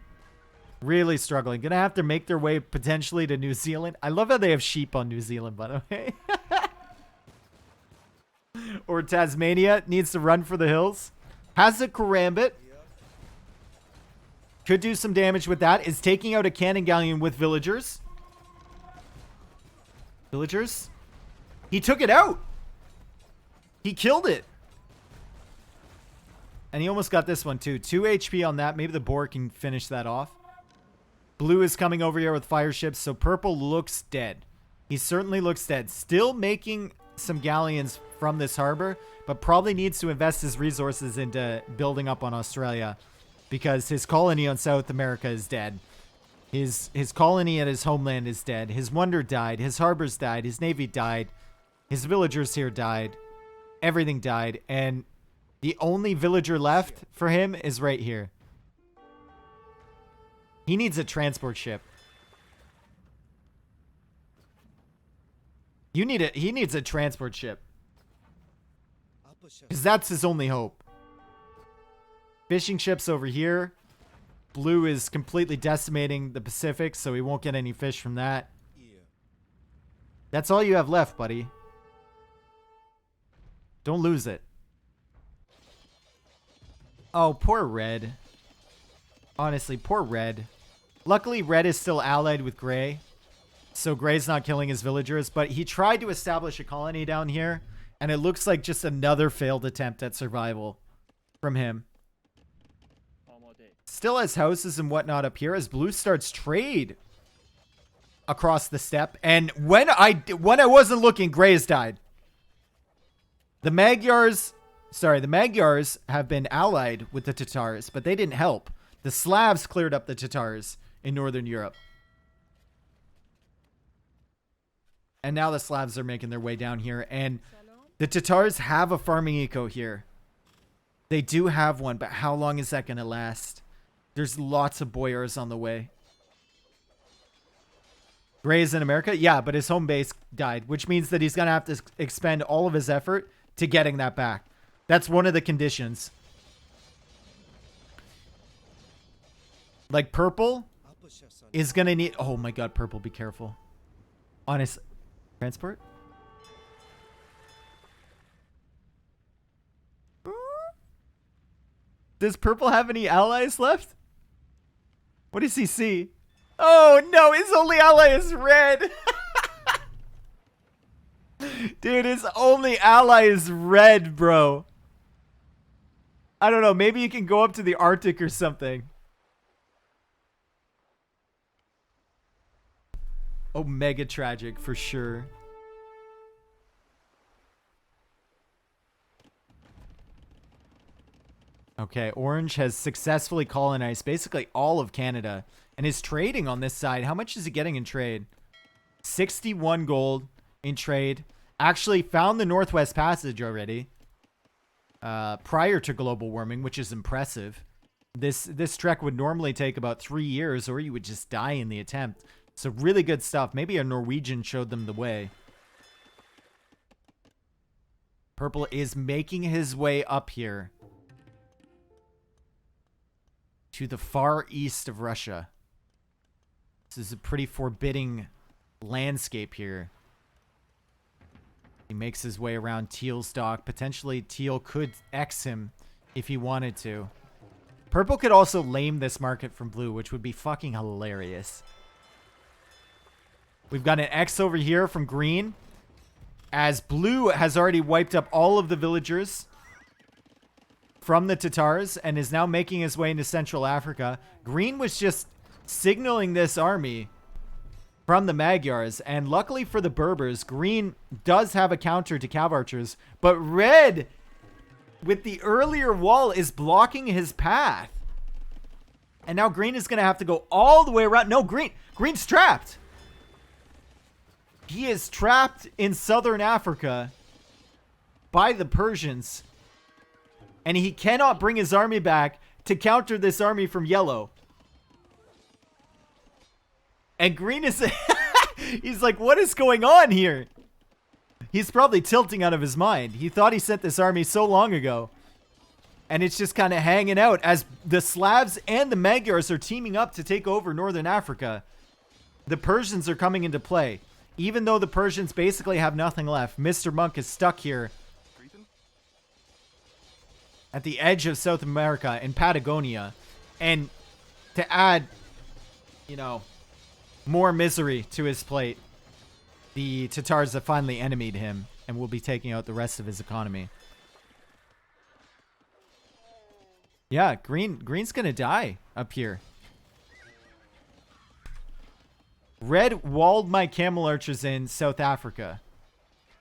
Really struggling. Gonna have to make their way potentially to New Zealand. I love how they have sheep on New Zealand, by the way. Or Tasmania. Needs to run for the hills. Has a karambit. Could do some damage with that. Is taking out a cannon galleon with villagers. Villagers. He took it out. He killed it. And he almost got this one too. 2 HP on that. Maybe the boar can finish that off. Blue is coming over here with fire ships. So purple looks dead. He certainly looks dead. Still making some galleons from this harbor. But probably needs to invest his resources into building up on Australia. Because his colony on South America is dead. His colony at his homeland is dead. His wonder died. His harbors died. His navy died. His villagers here died. Everything died. And the only villager left for him is right here. He needs a transport ship. He needs a transport ship. Because that's his only hope. Fishing ships over here. Blue is completely decimating the Pacific, so he won't get any fish from that. That's all you have left, buddy. Don't lose it. Oh, poor Red. Honestly, poor Red. Luckily, Red is still allied with Gray. So Gray's not killing his villagers, but he tried to establish a colony down here, and it looks like just another failed attempt at survival from him. Still has houses and whatnot up here as Blue starts trade across the steppe. And when I wasn't looking, Gray has died. The Magyars have been allied with the Tatars, but they didn't help. The Slavs cleared up the Tatars in Northern Europe. And now the Slavs are making their way down here. And the Tatars have a farming eco here. They do have one, but how long is that going to last? There's lots of boyars on the way. Gray is in America? Yeah, but his home base died, which means that he's going to have to expend all of his effort to getting that back. That's one of the conditions. Like purple is going to need... Oh my god, purple, be careful. Honest. Transport? Does purple have any allies left? What does he see? Oh no, his only ally is red. Dude, his only ally is red, bro. I don't know, maybe you can go up to the Arctic or something. Oh, mega tragic for sure. Okay, Orange has successfully colonized basically all of Canada and is trading on this side. How much is he getting in trade? 61 gold in trade. Actually found the Northwest Passage already prior to global warming, which is impressive. This trek would normally take about 3 years or you would just die in the attempt. So really good stuff. Maybe a Norwegian showed them the way. Purple is making his way up here to the far east of Russia. This is a pretty forbidding landscape here. He makes his way around Teal's dock. Potentially Teal could X him if he wanted to. Purple could also lame this market from Blue, which would be fucking hilarious. We've got an X over here from Green, as Blue has already wiped up all of the villagers from the Tatars and is now making his way into Central Africa. Green was just signaling this army from the Magyars, and luckily for the Berbers, Green does have a counter to Cav Archers, but Red, with the earlier wall, is blocking his path. And now Green is going to have to go all the way around. No, Green's trapped. He is trapped in southern Africa by the Persians. And he cannot bring his army back to counter this army from yellow. And Green is... He's like, what is going on here? He's probably tilting out of his mind. He thought he sent this army so long ago. And it's just kind of hanging out as the Slavs and the Magyars are teaming up to take over northern Africa. The Persians are coming into play. Even though the Persians basically have nothing left, Mr. Monk is stuck here at the edge of South America in Patagonia. And to add, you know, more misery to his plate, the Tatars have finally enemied him and will be taking out the rest of his economy. Yeah, Green's gonna die up here. Red walled my camel archers in South Africa.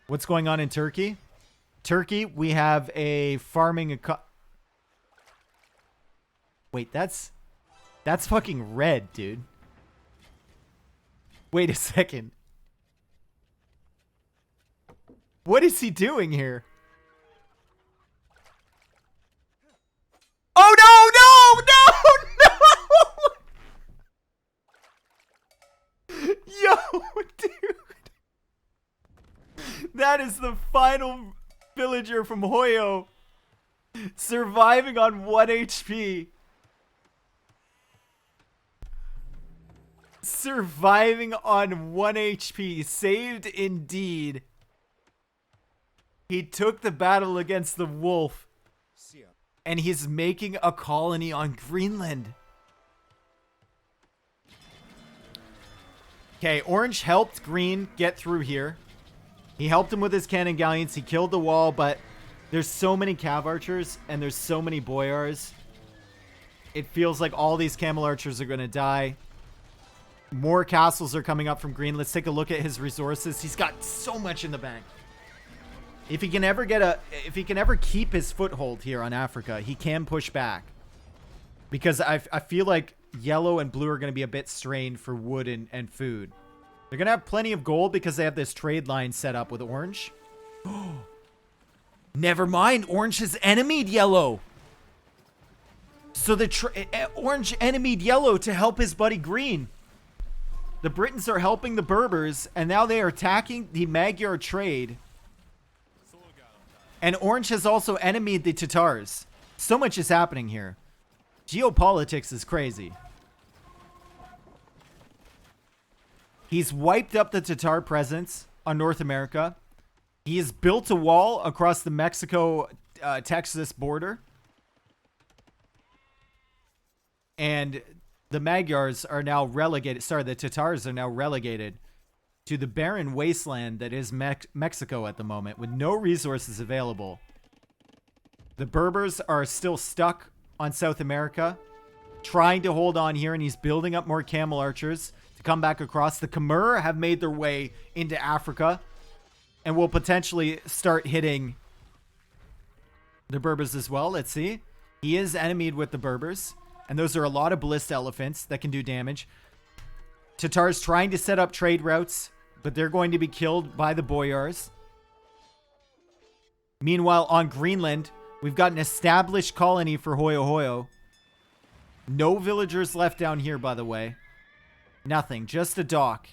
What's going on in Turkey? Turkey, we have a farming... Wait, that's fucking red, dude. Wait a second. What is he doing here? Oh, no, no, no, no! Yo, dude. That is the final villager from Hoyo surviving on 1 HP. Surviving on 1 HP. Saved indeed. He took the battle against the wolf. And he's making a colony on Greenland. Okay, Orange helped Green get through here. He helped him with his cannon galleons. He killed the wall, but there's so many cav archers and there's so many boyars. It feels like all these camel archers are going to die. More castles are coming up from Green. Let's take a look at his resources. He's got so much in the bank. If he can ever keep his foothold here on Africa, he can push back. Because I feel like yellow and blue are going to be a bit strained for wood and food. They're going to have plenty of gold because they have this trade line set up with orange. Never mind. Orange has enemied yellow. So the orange enemied yellow to help his buddy green. The Britons are helping the Berbers, and now they are attacking the Magyar trade. And Orange has also enemied the Tatars. So much is happening here. Geopolitics is crazy. He's wiped up the Tatar presence on North America. He has built a wall across the Mexico-Texas border. And the Magyars are now relegated. Sorry, the Tatars are now relegated to the barren wasteland that is Mexico at the moment with no resources available. The Berbers are still stuck on South America, trying to hold on here, and he's building up more camel archers to come back across. The Khmer have made their way into Africa and will potentially start hitting the Berbers as well. Let's see. He is enemied with the Berbers, and those are a lot of ballista elephants that can do damage. Tatars trying to set up trade routes, but they're going to be killed by the boyars. Meanwhile, on Greenland, we've got an established colony for Hoyo Hoyo. No villagers left down here, by the way. Nothing, just a dock.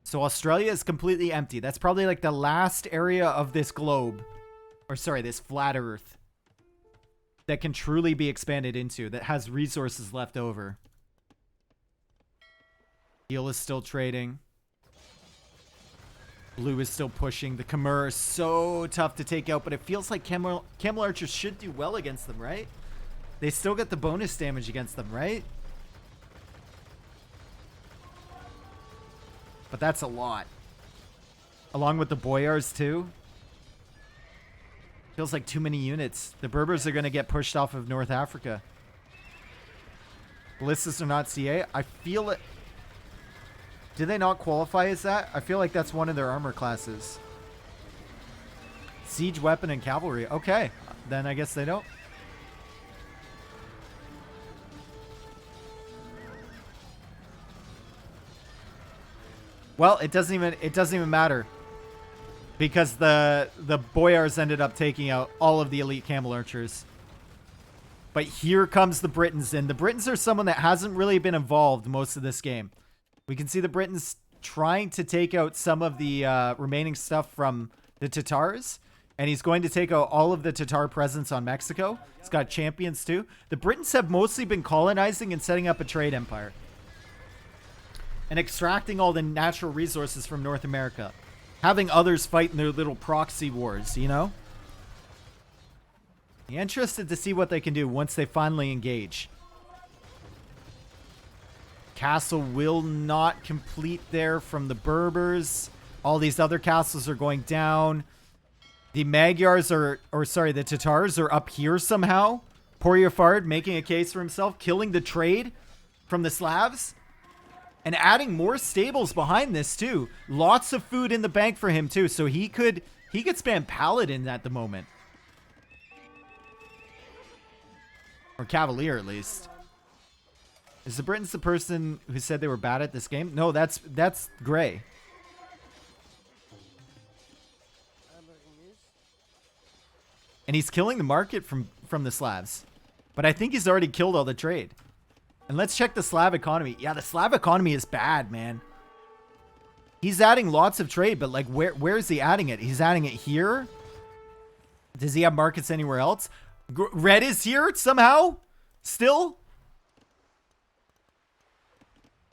So Australia is completely empty. That's probably like the last area of this globe. Or sorry, this flat earth. That can truly be expanded into. That has resources left over. Eel is still trading. Blue is still pushing. The Khmer are so tough to take out, but it feels like camel archers should do well against them, right? They still get the bonus damage against them, right? But that's a lot. Along with the boyars too. Feels like too many units. The Berbers are going to get pushed off of North Africa. Ballistas are not CA. I feel it. Do they not qualify as that? I feel like that's one of their armor classes. Siege weapon and cavalry. Okay. Then I guess they don't. Well, it doesn't even matter. Because the boyars ended up taking out all of the elite camel archers. But here comes the Britons in. The Britons are someone that hasn't really been involved most of this game. We can see the Britons trying to take out some of the remaining stuff from the Tatars. And he's going to take out all of the Tatar presence on Mexico. He's got champions too. The Britons have mostly been colonizing and setting up a trade empire. And extracting all the natural resources from North America. Having others fight in their little proxy wars, you know? Interested to see what they can do once they finally engage. Castle will not complete there from the Berbers. All these other castles are going down. The Magyars the Tatars are up here somehow. Poryafard making a case for himself, killing the trade from the Slavs. And adding more stables behind this too. Lots of food in the bank for him too. So he could spam Paladin at the moment. Or Cavalier at least. Is the Britons the person who said they were bad at this game? No, that's Gray. And he's killing the market from the Slavs. But I think he's already killed all the trade. And let's check the Slav economy. Yeah, the Slav economy is bad, man. He's adding lots of trade, but like where is he adding it? He's adding it here? Does he have markets anywhere else? Red is here somehow? Still?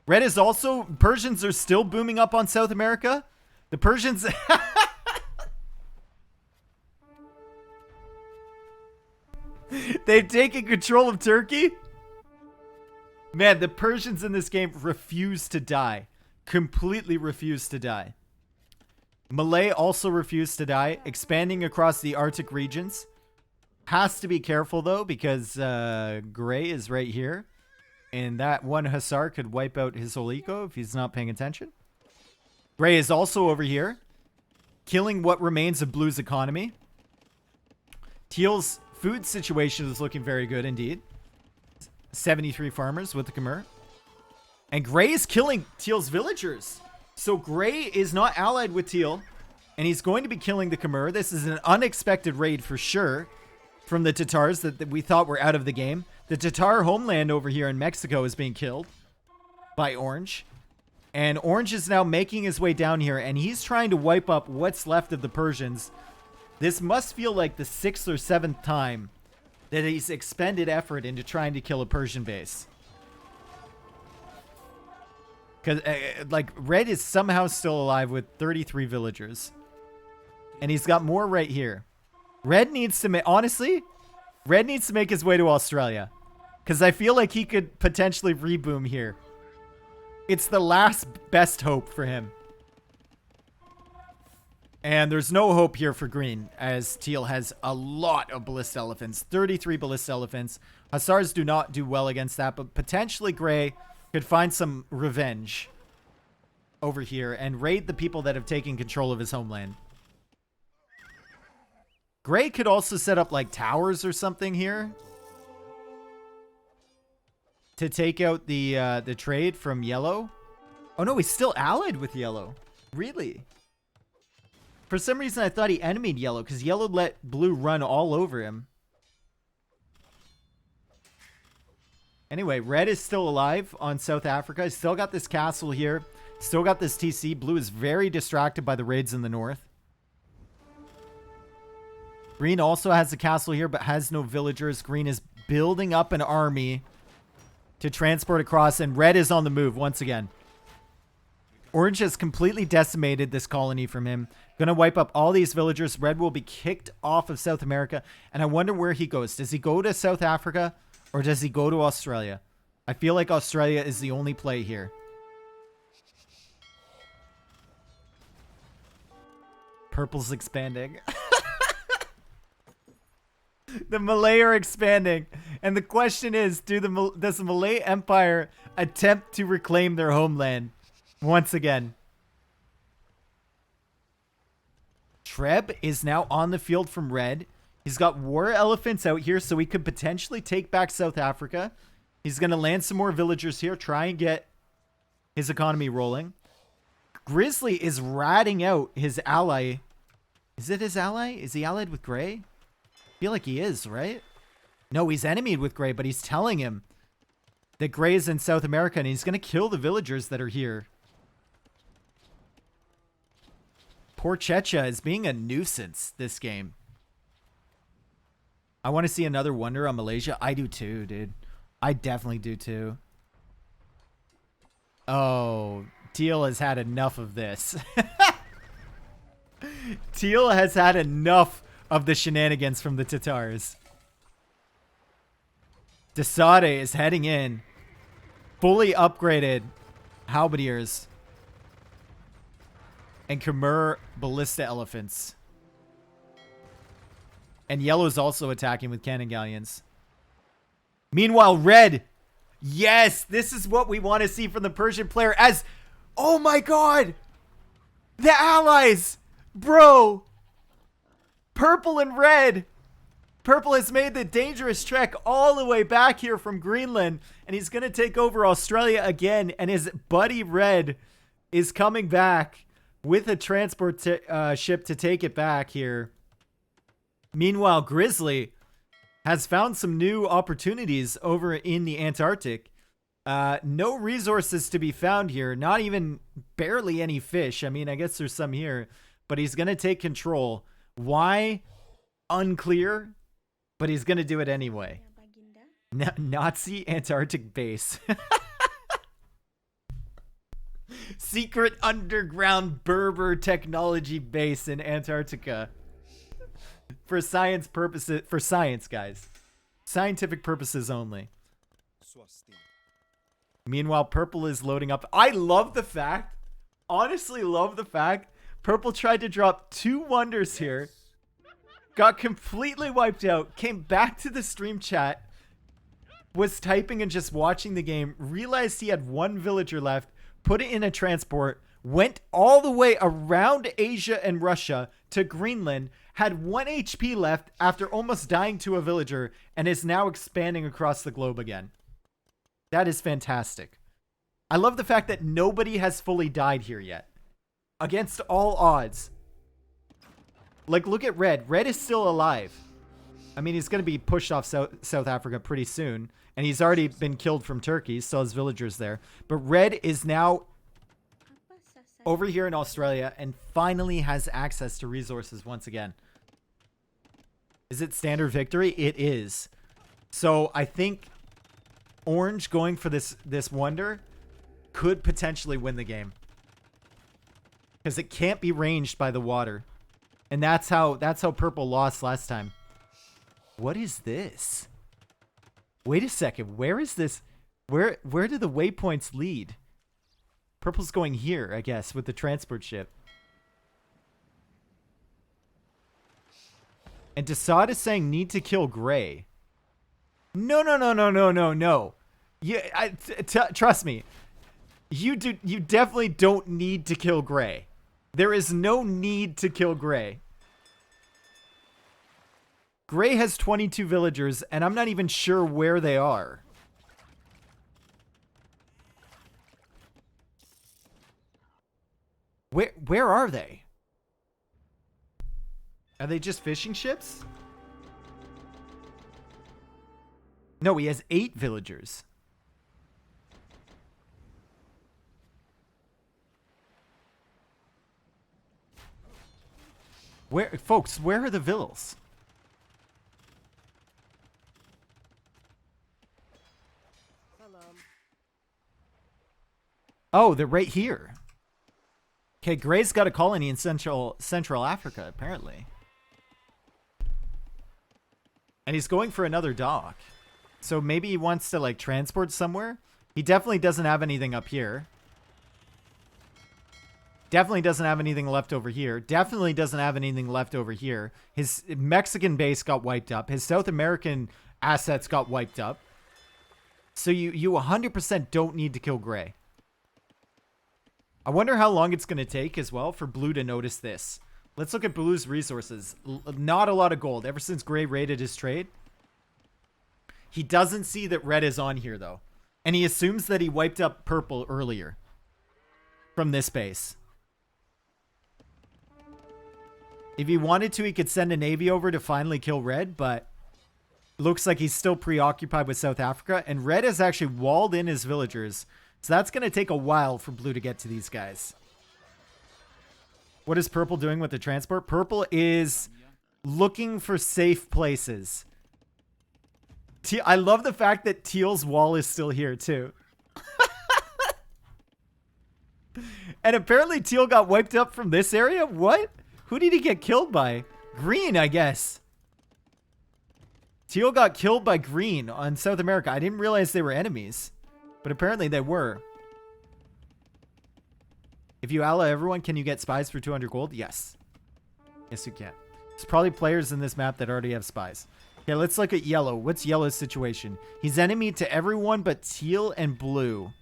Red is also... Persians are still booming up on South America? The Persians... They've taken control of Turkey? Man, the Persians in this game refuse to die. Completely refuse to die. Malay also refused to die. Expanding across the Arctic regions. Has to be careful, though, because Gray is right here. And that one Hussar could wipe out his whole eco if he's not paying attention. Gray is also over here. Killing what remains of Blue's economy. Teal's food situation is looking very good indeed. 73 farmers with the Khmer. And Gray is killing Teal's villagers. So Gray is not allied with Teal. And he's going to be killing the Khmer. This is an unexpected raid for sure. From the Tatars that we thought were out of the game. The Tatar homeland over here in Mexico is being killed by Orange. And Orange is now making his way down here. And he's trying to wipe up what's left of the Persians. This must feel like the 6th or 7th time that he's expended effort into trying to kill a Persian base. Because, like, Red is somehow still alive with 33 villagers. And he's got more right here. Red needs to make... Honestly, Red needs to make his way to Australia. Because I feel like he could potentially reboom here. It's the last best hope for him. And there's no hope here for Green, as Teal has a lot of Ballista Elephants. 33 Ballista Elephants. Hussars do not do well against that, but potentially Gray could find some revenge over here and raid the people that have taken control of his homeland. Gray could also set up like towers or something here to take out the trade from Yellow. Oh no, he's still allied with Yellow. Really? For some reason, I thought he enemied Yellow because Yellow let Blue run all over him. Anyway, Red is still alive on South Africa. He's still got this castle here. Still got this TC. Blue is very distracted by the raids in the north. Green also has a castle here, but has no villagers. Green is building up an army to transport across, and Red is on the move once again. Orange has completely decimated this colony from him. Gonna wipe up all these villagers. Red will be kicked off of South America. And I wonder where he goes. Does he go to South Africa or does he go to Australia? I feel like Australia is the only play here. Purple's expanding. The Malay are expanding. And the question is, does the Malay Empire attempt to reclaim their homeland once again? Treb is now on the field from Red. He's got war elephants out here, so he could potentially take back South Africa. He's going to land some more villagers here, try and get his economy rolling. Grizzly is ratting out his ally. Is it his ally? Is he allied with Gray? I feel like he is, right? No, he's enemied with Gray, but he's telling him that Gray is in South America and he's going to kill the villagers that are here. Poor Checha is being a nuisance this game. I want to see another wonder on Malaysia. I do too, dude. I definitely do too. Oh, Teal has had enough of this. Teal has had enough of the shenanigans from the Tatars. Desade is heading in. Fully upgraded halberdiers. And Khmer ballista elephants. And Yellow's also attacking with cannon galleons. Meanwhile, Red. Yes, this is what we want to see from the Persian player as... Oh my god! The allies! Bro! Purple and Red! Purple has made the dangerous trek all the way back here from Greenland. And he's going to take over Australia again. And his buddy Red is coming back with a transport ship to take it back here. Meanwhile, Grizzly has found some new opportunities over in the Antarctic. No resources to be found here. Not even barely any fish. I mean, I guess there's some here. But he's going to take control. Why? Unclear. But he's going to do it anyway. Nazi Antarctic base. Secret underground Berber technology base in Antarctica. For science purposes. For science, guys. Scientific purposes only. Meanwhile, Purple is loading up. I love the fact. Honestly love the fact. Purple tried to drop 2 wonders here. Got completely wiped out. Came back to the stream chat. Was typing and just watching the game. Realized he had 1 villager left. Put it in a transport. Went all the way around Asia and Russia to Greenland. Had 1 HP left after almost dying to a villager. And is now expanding across the globe again. That is fantastic. I love the fact that nobody has fully died here yet. Against all odds. Like, look at Red. Red is still alive. I mean, he's going to be pushed off South Africa pretty soon. And he's already been killed from Turkey. Still has villagers there. But Red is now over here in Australia and finally has access to resources once again. Is it standard victory? It is. So I think Orange going for this wonder could potentially win the game. Because it can't be ranged by the water. And that's how Purple lost last time. What is this? Wait a second. Where is this? Where do the waypoints lead? Purple's going here, I guess, with the transport ship. And Desaad is saying need to kill Gray. No. Yeah, trust me. You definitely don't need to kill Gray. There is no need to kill Gray. Gray has 22 villagers, and I'm not even sure where they are. Where are they? Are they just fishing ships? No, he has 8 villagers. Folks, where are the villas? Oh, they're right here. Okay, Gray's got a colony in Central Africa, apparently. And he's going for another dock. So maybe he wants to, like, transport somewhere. He definitely doesn't have anything up here. Definitely doesn't have anything left over here. Definitely doesn't have anything left over here. His Mexican base got wiped up. His South American assets got wiped up. So you 100% don't need to kill Gray. I wonder how long it's going to take as well for Blue to notice this. Let's look at Blue's resources. Not a lot of gold ever since Gray raided his trade. He doesn't see that Red is on here, though. And he assumes that he wiped up Purple earlier from this base. If he wanted to, he could send a navy over to finally kill Red, but looks like he's still preoccupied with South Africa. And Red has actually walled in his villagers. So that's going to take a while for Blue to get to these guys. What is purple doing with the transport? Purple is looking for safe places. I love the fact that Teal's wall is still here too. And apparently Teal got wiped up from this area? What? Who did he get killed by? Green, I guess. Teal got killed by Green on South America. I didn't realize they were enemies, but apparently they were. If you ally everyone, can you get spies for 200 gold? Yes. Yes, you can. There's probably players in this map that already have spies. Okay, let's look at yellow. What's yellow's situation? He's enemy to everyone but teal and blue.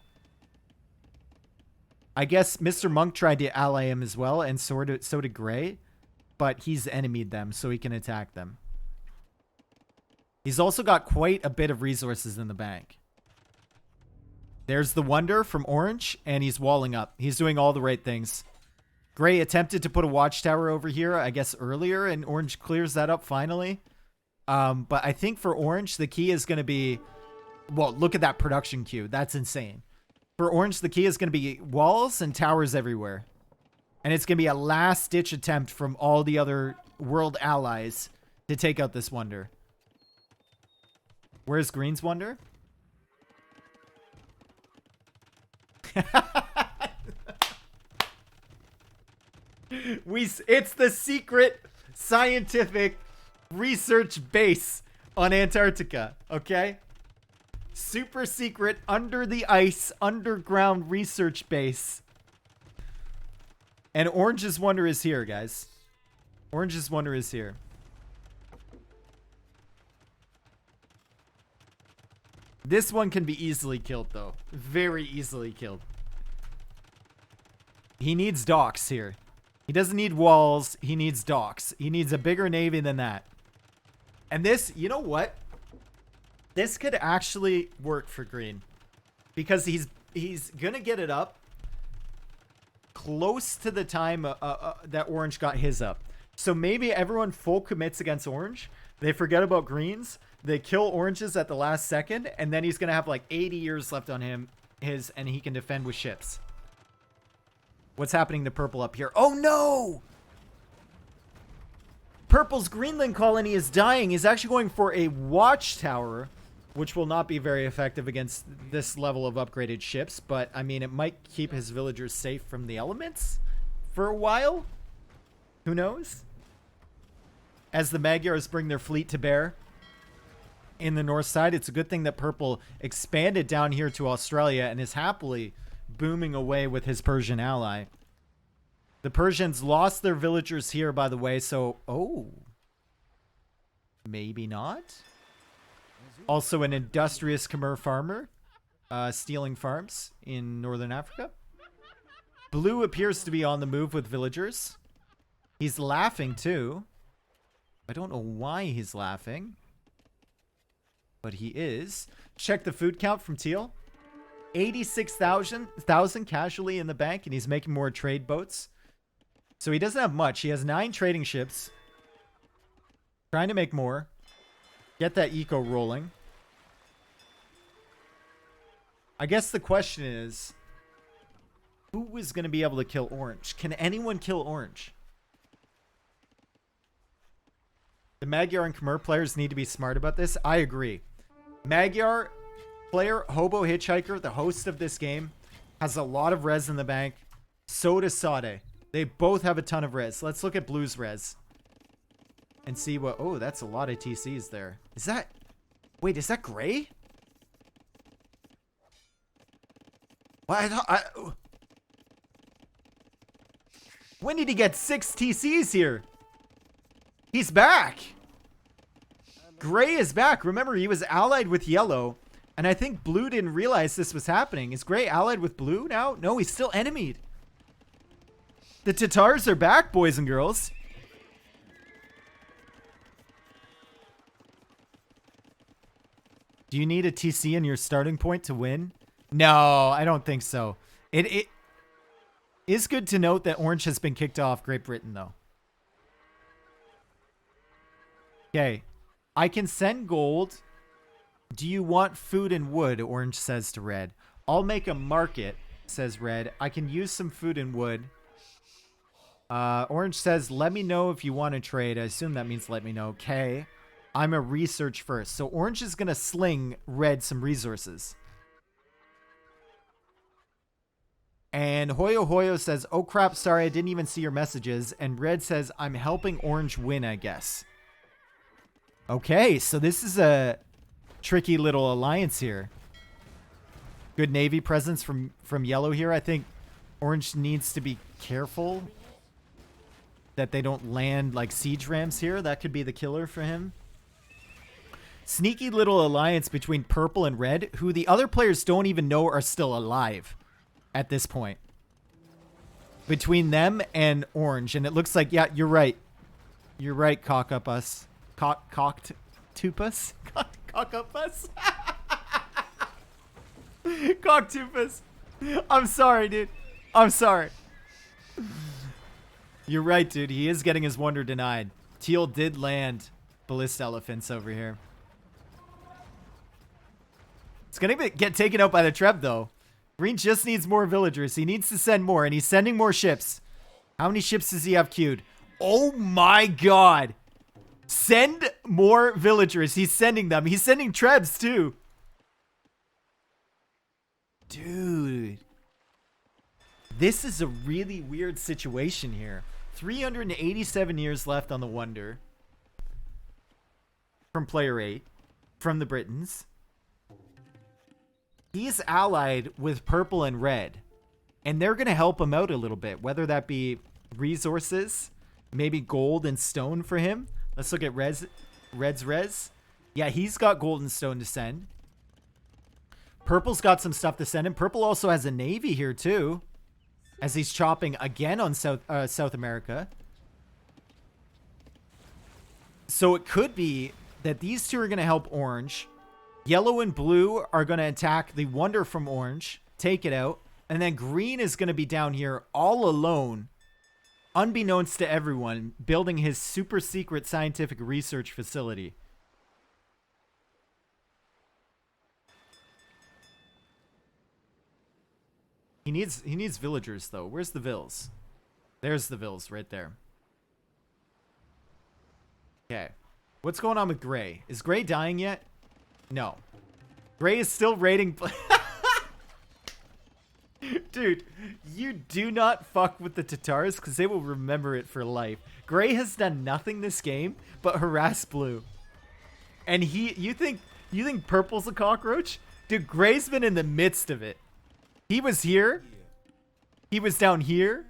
I guess Mr. Monk tried to ally him as well, and so did Gray. But he's enemied them, so he can attack them. He's also got quite a bit of resources in the bank. There's the Wonder from Orange, and he's walling up. He's doing all the right things. Gray attempted to put a watchtower over here, I guess, earlier, and Orange clears that up finally. But I think for Orange, the key is going to be... Well, look at that production queue. That's insane. For Orange, the key is going to be walls and towers everywhere. And it's going to be a last-ditch attempt from all the other world allies to take out this Wonder. Where's Green's Wonder? It's the secret scientific research base on Antarctica, okay? Super secret, under the ice, underground research base. And Orange's Wonder is here, guys. Orange's Wonder is here. This one can be easily killed, though. Very easily killed. He needs docks here. He doesn't need walls. He needs docks. He needs a bigger navy than that. And this, you know what? This could actually work for Green. Because he's going to get it up close to the time that Orange got his up. So maybe everyone full commits against Orange. They forget about Greens. They kill Oranges at the last second. And then he's going to have like 80 years left on him. And he can defend with ships. What's happening to Purple up here? Oh no! Purple's Greenland colony is dying. He's actually going for a watchtower, which will not be very effective against this level of upgraded ships. But, I mean, it might keep his villagers safe from the elements for a while. Who knows? As the Magyars bring their fleet to bear in the north side, it's a good thing that Purple expanded down here to Australia and is happily booming away with his Persian ally. The Persians lost their villagers here, by the way, so... Oh. Maybe not. Also an industrious Khmer farmer stealing farms in northern Africa. Blue appears to be on the move with villagers. He's laughing, too. I don't know why he's laughing. But he is. Check the food count from Teal. 86,000 casually in the bank, and he's making more trade boats. So he doesn't have much. He has 9 trading ships. Trying to make more. Get that eco rolling. I guess the question is, who is going to be able to kill Orange? Can anyone kill Orange? The Magyar and Khmer players need to be smart about this. I agree. Magyar player, Hobo Hitchhiker, the host of this game, has a lot of res in the bank. So does Sade. They both have a ton of res. Let's look at Blue's res. And see what... Oh, that's a lot of TCs there. Is that... Wait, is that Gray? What? When did he get 6 TCs here? He's back. Gray is back. Remember, he was allied with Yellow. And I think Blue didn't realize this was happening. Is Gray allied with Blue now? No, he's still enemied. The Tatars are back, boys and girls. Do you need a TC in your starting point to win? No, I don't think so. It is good to note that Orange has been kicked off Great Britain, though. Okay. I can send gold. Do you want food and wood? Orange says to Red. I'll make a market, says Red. I can use some food and wood. Orange says, let me know if you want to trade. I assume that means let me know. Okay. I'm a research first. So Orange is going to sling Red some resources. And Hoyo Hoyo says, oh crap, sorry, I didn't even see your messages. And Red says, I'm helping Orange win, I guess. Okay, so this is a tricky little alliance here. Good Navy presence from Yellow here. I think Orange needs to be careful that they don't land like siege rams here. That could be the killer for him. Sneaky little alliance between Purple and Red, who the other players don't even know are still alive at this point. Between them and Orange. And it looks like, yeah, you're right. You're right, Cockupus. Cocktupus? Cockupus? Cocktupus. I'm sorry, dude. I'm sorry. You're right, dude. He is getting his wonder denied. Teal did land ballista elephants over here. It's going to get taken out by the Treb, though. Green just needs more villagers. He needs to send more, and he's sending more ships. How many ships does he have queued? Oh, my God. Send more villagers. He's sending them. He's sending Trebs, too. Dude. This is a really weird situation here. 387 years left on the Wonder. From player 8. From the Britons. He's allied with Purple and Red. And they're going to help him out a little bit. Whether that be resources. Maybe gold and stone for him. Let's look at Red's res. Yeah, he's got gold and stone to send. Purple's got some stuff to send him. Purple also has a navy here too. As he's chopping again on South America. So it could be that these two are going to help Orange. Yellow and Blue are going to attack the Wonder from Orange. Take it out. And then Green is going to be down here all alone. Unbeknownst to everyone. Building his super secret scientific research facility. He needs villagers, though. Where's the vills? There's the vills right there. Okay. What's going on with Gray? Is Gray dying yet? No. Gray is still raiding... Dude, you do not fuck with the Tatars because they will remember it for life. Gray has done nothing this game but harass Blue. And you think Purple's a cockroach? Dude, Gray's been in the midst of it. He was here. He was down here.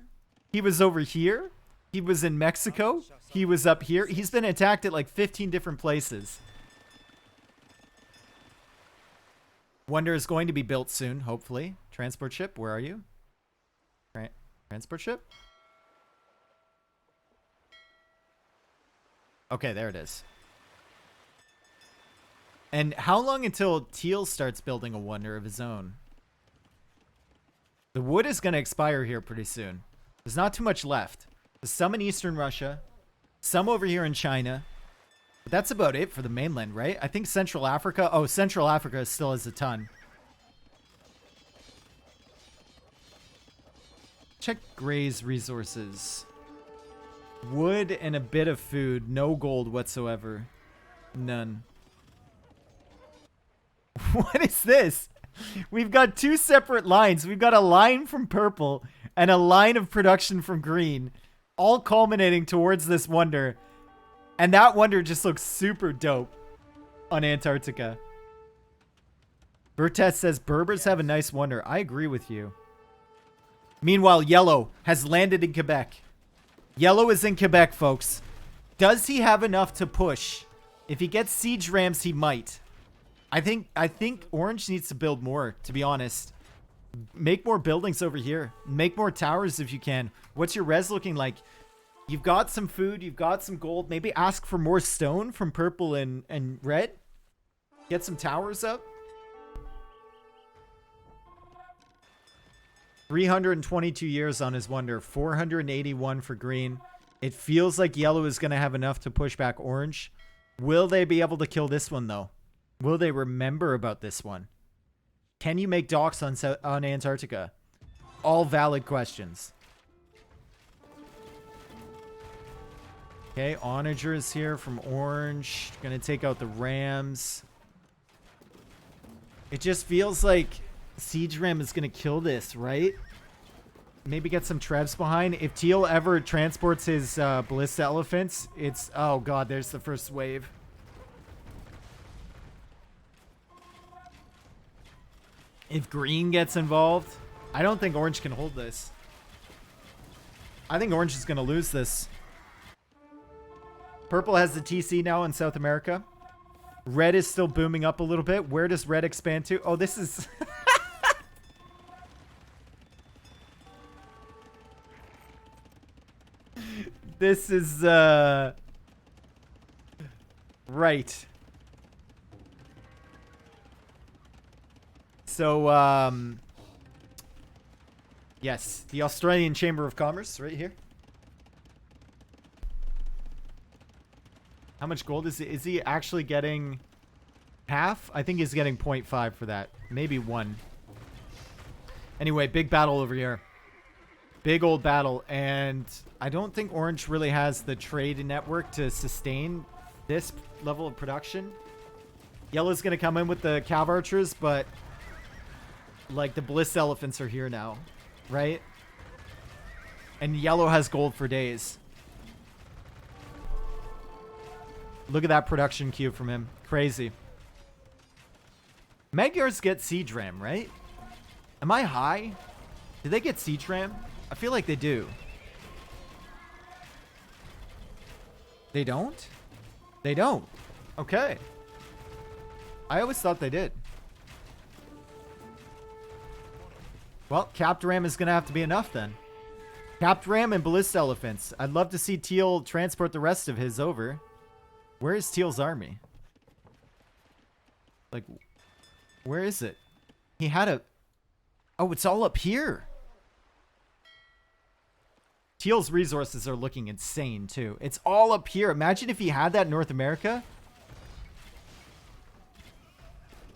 He was over here. He was in Mexico. He was up here. He's been attacked at like 15 different places. Wonder is going to be built soon, hopefully. Transport ship, where are you? Transport ship? Okay, there it is. And how long until Teal starts building a Wonder of his own? The wood is going to expire here pretty soon. There's not too much left. There's some in Eastern Russia. Some over here in China. But that's about it for the mainland, right? I think Central Africa... Oh, Central Africa still has a ton. Check Gray's resources. Wood and a bit of food. No gold whatsoever. None. What is this? We've got two separate lines. We've got a line from Purple and a line of production from Green, all culminating towards this Wonder. And that Wonder just looks super dope on Antarctica. Bertes says Berbers have a nice Wonder. I agree with you. Meanwhile, Yellow has landed in Quebec. Yellow is in Quebec, folks. Does he have enough to push? If he gets siege rams, he might. I think Orange needs to build more, to be honest. Make more buildings over here. Make more towers if you can. What's your res looking like? You've got some food. You've got some gold. Maybe ask for more stone from Purple and Red. Get some towers up. 322 years on his Wonder. 481 for Green. It feels like Yellow is going to have enough to push back Orange. Will they be able to kill this one, though? Will they remember about this one? Can you make docks on Antarctica? All valid questions. Okay, Onager is here from orange. Gonna take out the Rams. It just feels like Siege Ram is gonna kill this, right? Maybe get some Trebs behind. If Teal ever transports his Ballista Elephants, it's... Oh, God, there's the first wave. If green gets involved, I don't think orange can hold this. I think orange is going to lose this. Purple has the TC now in South America. Red is still booming up a little bit. Where does red expand to? Oh, this is... This is, right. So, yes, the Australian Chamber of Commerce right here. How much gold is he? Is he actually getting half? I think he's getting 0.5 for that. Maybe 1. Anyway, big battle over here. Big old battle, and I don't think orange really has the trade network to sustain this level of production. Yellow's going to come in with the Cav Archers, but like the Bliss Elephants are here now, right? And yellow has gold for days. Look at that production queue from him. Crazy. Magyars get Siege Ram, right? Am I high? Do they get Siege Ram? I feel like they do. They don't? They don't. Okay. I always thought they did. Well, Capped Ram is going to have to be enough then. Capped Ram and Ballista Elephants. I'd love to see Teal transport the rest of his over. Where is Teal's army? Like, where is it? He had a... Oh, it's all up here. Teal's resources are looking insane, too. It's all up here. Imagine if he had that in North America.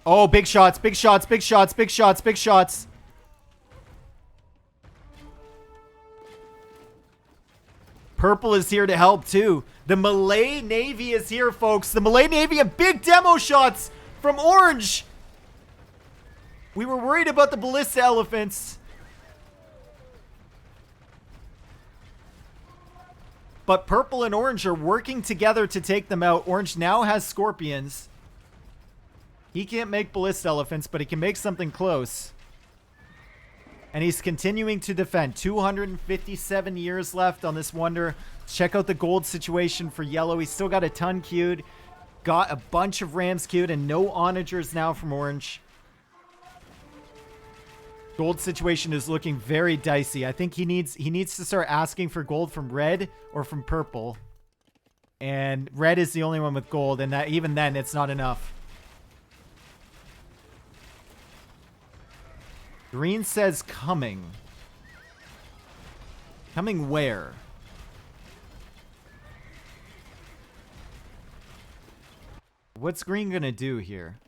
Oh, big shots, big shots, big shots, big shots, big shots. Purple is here to help, too. The Malay Navy is here, folks. The Malay Navy and big demo shots from orange. We were worried about the Ballista Elephants. But purple and orange are working together to take them out. Orange now has scorpions. He can't make Ballista Elephants, but he can make something close. And he's continuing to defend. 257 years left on this wonder. Check out the gold situation for yellow. He's still got a ton queued. Got a bunch of Rams queued and no onagers now from orange. Gold situation is looking very dicey. I think he needs to start asking for gold from red or from purple. And red is the only one with gold, and that even then it's not enough. Green says coming. Coming where? What's green gonna do here?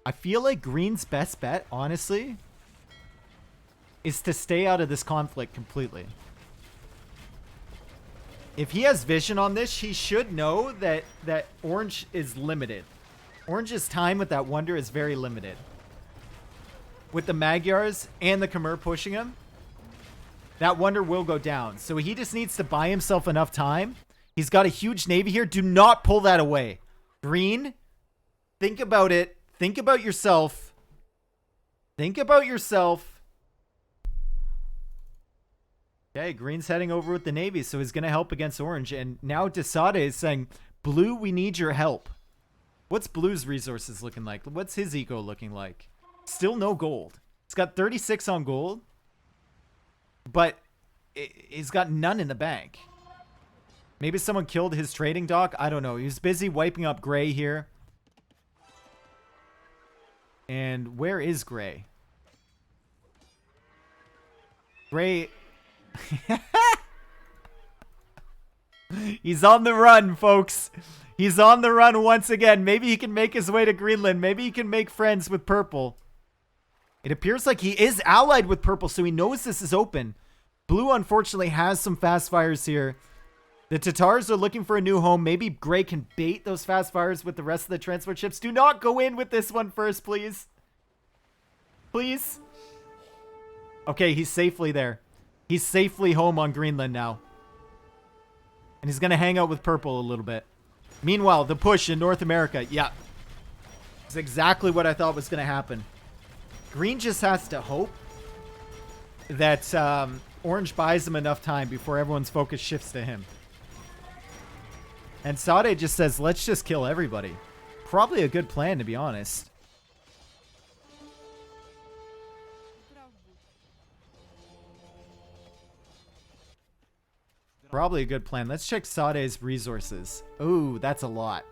I feel like green's best bet, honestly, is to stay out of this conflict completely. If he has vision on this, he should know that orange is limited. Orange's time with that wonder is very limited. With the Magyars and the Khmer pushing him, that wonder will go down. So he just needs to buy himself enough time. He's got a huge navy here. Do not pull that away. Green, think about it. Think about yourself. Think about yourself. Okay, green's heading over with the navy, so he's going to help against orange. And now Desade is saying, blue, we need your help. What's blue's resources looking like? What's his eco looking like? Still no gold. He's got 36 on gold, but he's got none in the bank. Maybe someone killed his trading dock. I don't know. He was busy wiping up gray here. And where is gray? Gray... He's on the run, folks. He's on the run once again. Maybe he can make his way to Greenland. Maybe he can make friends with purple. It appears like he is allied with purple, so he knows this is open. Blue, unfortunately, has some fast fires here. The Tatars are looking for a new home. Maybe Gray can bait those fast fires with the rest of the transport ships. Do not go in with this one first, please. Please. Okay, he's safely there. He's safely home on Greenland now. And he's going to hang out with Purple a little bit. Meanwhile, the push in North America. Yeah. It's exactly what I thought was going to happen. Green just has to hope that Orange buys him enough time before everyone's focus shifts to him. And Sade just says, let's just kill everybody. Probably a good plan, to be honest. Probably a good plan. Let's check Sade's resources. Ooh, that's a lot.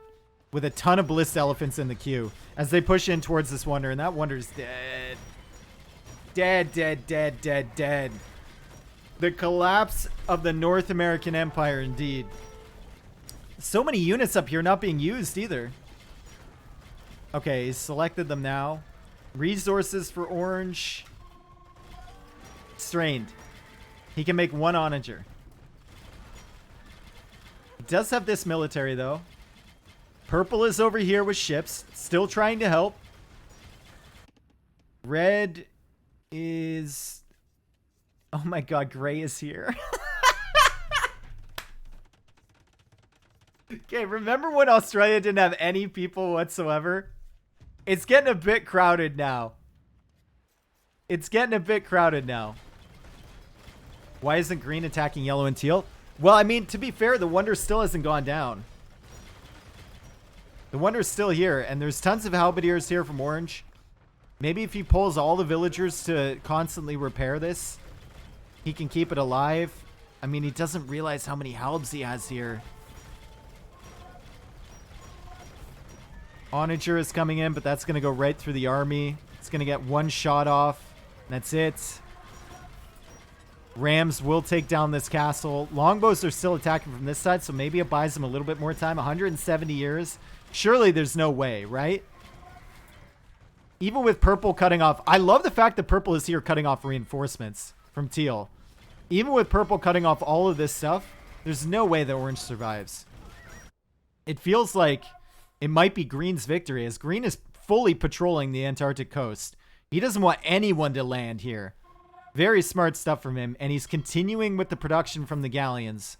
With a ton of Ballista Elephants in the queue. As they push in towards this Wonder. And that Wonder's dead. Dead, dead, dead, dead, dead. The collapse of the North American Empire, indeed. So many units up here not being used either. Okay, he's selected them now. Resources for Orange. Strained. He can make one onager. He does have this military, though. Purple is over here with ships. Still trying to help. Red is... Oh my god, Gray is here. Okay, remember when Australia didn't have any people whatsoever? It's getting a bit crowded now. It's getting a bit crowded now. Why isn't Green attacking Yellow and Teal? Well, I mean, to be fair, the Wonder still hasn't gone down. The Wonder's still here, and there's tons of Halberdiers here from Orange. Maybe if he pulls all the villagers to constantly repair this, he can keep it alive. I mean, he doesn't realize how many Halbs he has here. Onager is coming in, but that's going to go right through the army. It's going to get one shot off. That's it. Rams will take down this castle. Longbows are still attacking from this side, so maybe it buys them a little bit more time. 170 years. Surely there's no way, right? Even with Purple cutting off. I love the fact that Purple is here cutting off reinforcements from Teal. Even with Purple cutting off all of this stuff, there's no way that Orange survives. It feels like it might be Green's victory, as Green is fully patrolling the Antarctic coast. He doesn't want anyone to land here. Very smart stuff from him, and he's continuing with the production from the galleons.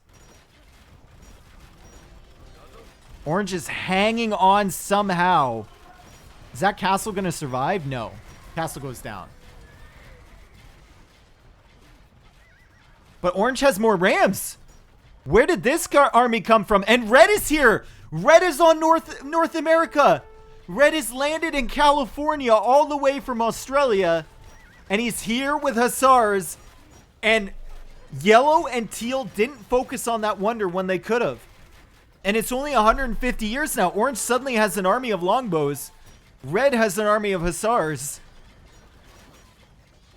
Orange is hanging on somehow. Is that castle going to survive? No. Castle goes down. But Orange has more rams. Where did this army come from? And Red is here. Red is on North America. Red is landed in California all the way from Australia. And he's here with Hussars. And Yellow and Teal didn't focus on that Wonder when they could have. And it's only 150 years now. Orange suddenly has an army of longbows. Red has an army of Hussars.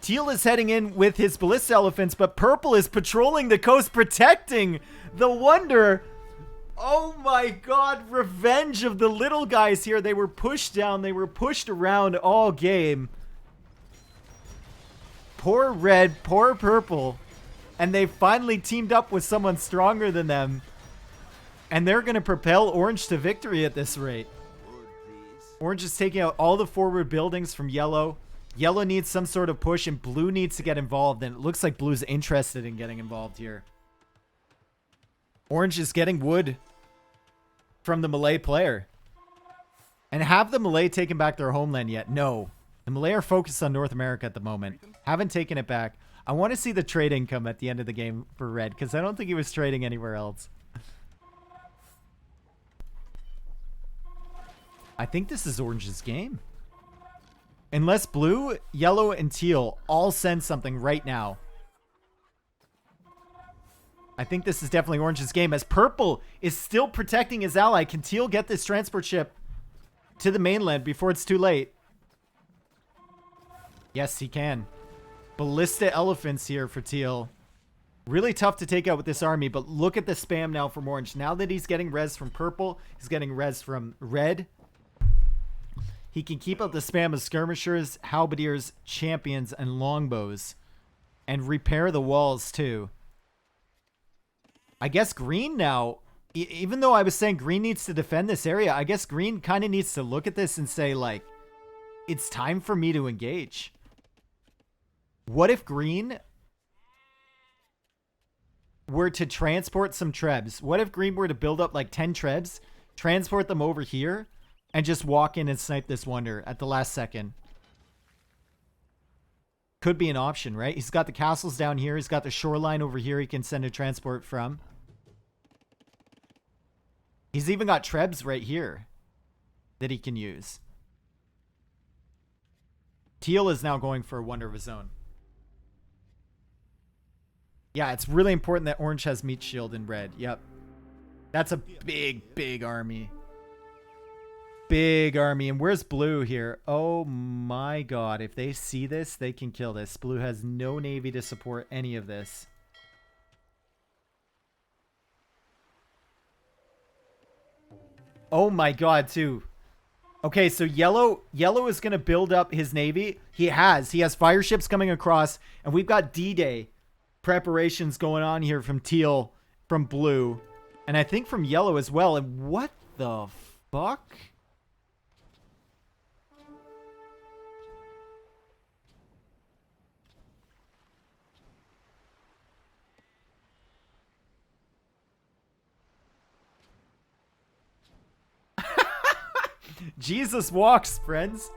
Teal is heading in with his Ballista Elephants, but Purple is patrolling the coast, protecting the Wonder. Oh my god, revenge of the little guys here. They were pushed down. They were pushed around all game. Poor Red, poor Purple. And they finally teamed up with someone stronger than them. And they're going to propel Orange to victory at this rate. Orange is taking out all the forward buildings from Yellow. Yellow needs some sort of push, and Blue needs to get involved. And it looks like Blue's interested in getting involved here. Orange is getting wood from the Malay player. And have the Malay taken back their homeland yet? No. The Malay are focused on North America at the moment. Haven't taken it back. I want to see the trade income at the end of the game for Red, because I don't think he was trading anywhere else. I think this is Orange's game. Unless Blue, Yellow, and Teal all send something right now. I think this is definitely Orange's game, as Purple is still protecting his ally. Can Teal get this transport ship to the mainland before it's too late? Yes, he can. Ballista Elephants here for Teal. Really tough to take out with this army, but look at the spam now from Orange. Now that he's getting res from Purple, he's getting res from Red. He can keep up the spam of skirmishers, halberdiers, champions, and longbows. And repair the walls, too. I guess green now, even though I was saying green needs to defend this area, I guess green kind of needs to look at this and say, like, it's time for me to engage. What if green were to transport some trebs? What if green were to build up like 10 trebs, transport them over here, and just walk in and snipe this wonder at the last second? Could be an option, right? He's got the castles down here. He's got the shoreline over here he can send a transport from. He's even got trebs right here that he can use. Teal is now going for a wonder of his own. Yeah, it's really important that orange has meat shield in red. Yep. That's a big, big army. Big army. And where's blue here? Oh my god. If they see this, they can kill this. Blue has no navy to support any of this. Oh my god, too. Okay, so yellow is going to build up his navy. He has fire ships coming across, and we've got D-Day preparations going on here from teal, from blue, and I think from yellow as well. And what the fuck? Jesus walks, friends.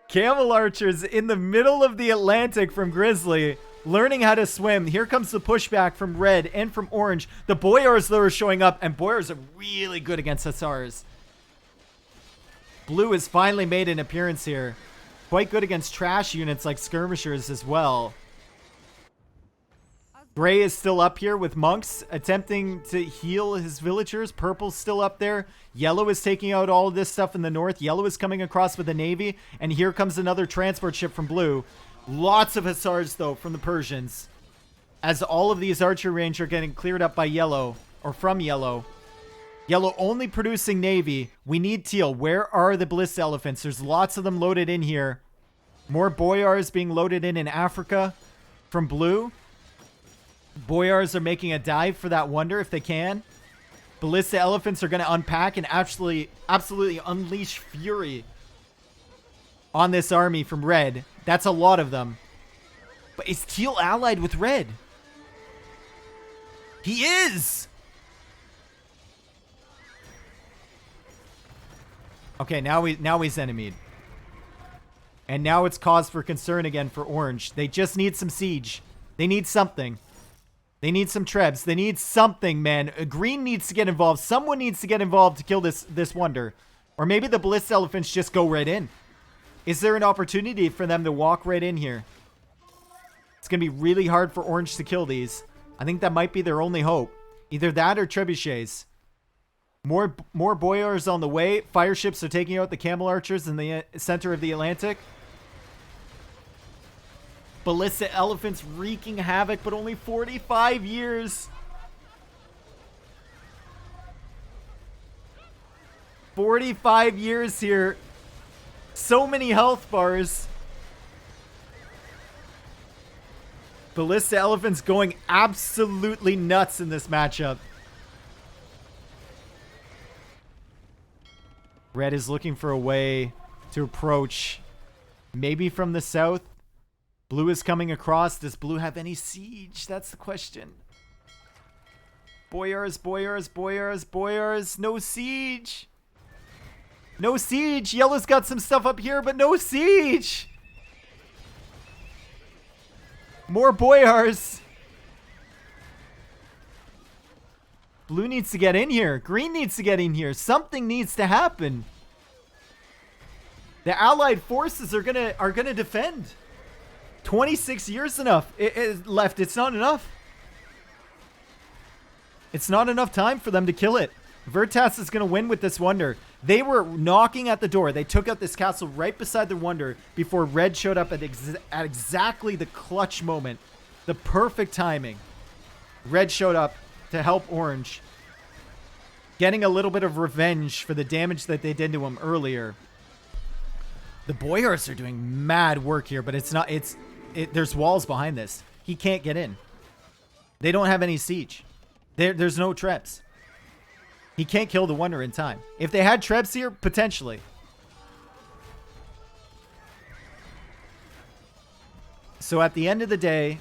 Camel archers in the middle of the Atlantic from Grizzly, learning how to swim. Here comes the pushback from red and from orange. The boyars, though, are showing up, and boyars are really good against hussars. Blue has finally made an appearance here. Quite good against trash units like skirmishers as well. Gray is still up here with monks attempting to heal his villagers. Purple's still up there. Yellow is taking out all of this stuff in the north. Yellow is coming across with a navy. And here comes another transport ship from blue. Lots of hussars, though, from the Persians. As all of these archer range are getting cleared up by yellow. Or from yellow. Yellow only producing navy. We need teal. Where are the bliss elephants? There's lots of them loaded in here. More boyars being loaded in Africa from blue. Boyars are making a dive for that wonder if they can. Ballista elephants are going to unpack and absolutely unleash fury on this army from red. That's a lot of them. But is teal allied with red? He is! Okay, now he's enemied. And now it's cause for concern again for orange. They just need some siege. They need something. They need some trebs. They need something, man. Green needs to get involved. Someone needs to get involved to kill this wonder. Or maybe the bliss elephants just go right in. Is there an opportunity for them to walk right in here? It's going to be really hard for orange to kill these. I think that might be their only hope. Either that or trebuchets. More boyars on the way. Fire ships are taking out the camel archers in the center of the Atlantic. Ballista elephants wreaking havoc, but only 45 years. 45 years here. So many health bars. Ballista elephants going absolutely nuts in this matchup. Red is looking for a way to approach. Maybe from the south. Blue is coming across. Does blue have any siege? That's the question. Boyars, boyars, boyars, boyars. No siege. No siege. Yellow's got some stuff up here, but no siege. More boyars. Blue needs to get in here. Green needs to get in here. Something needs to happen. The allied forces are gonna defend. 26 years left. It's not enough. It's not enough time for them to kill it. Vertas is going to win with this wonder. They were knocking at the door. They took out this castle right beside the wonder before red showed up at exactly the clutch moment. The perfect timing. Red showed up to help orange. Getting a little bit of revenge for the damage that they did to him earlier. The boyars are doing mad work here, but it's not... there's walls behind this. He can't get in. They don't have any siege. There's no trebs. He can't kill the Wonder in time. If they had trebs here, potentially. So at the end of the day,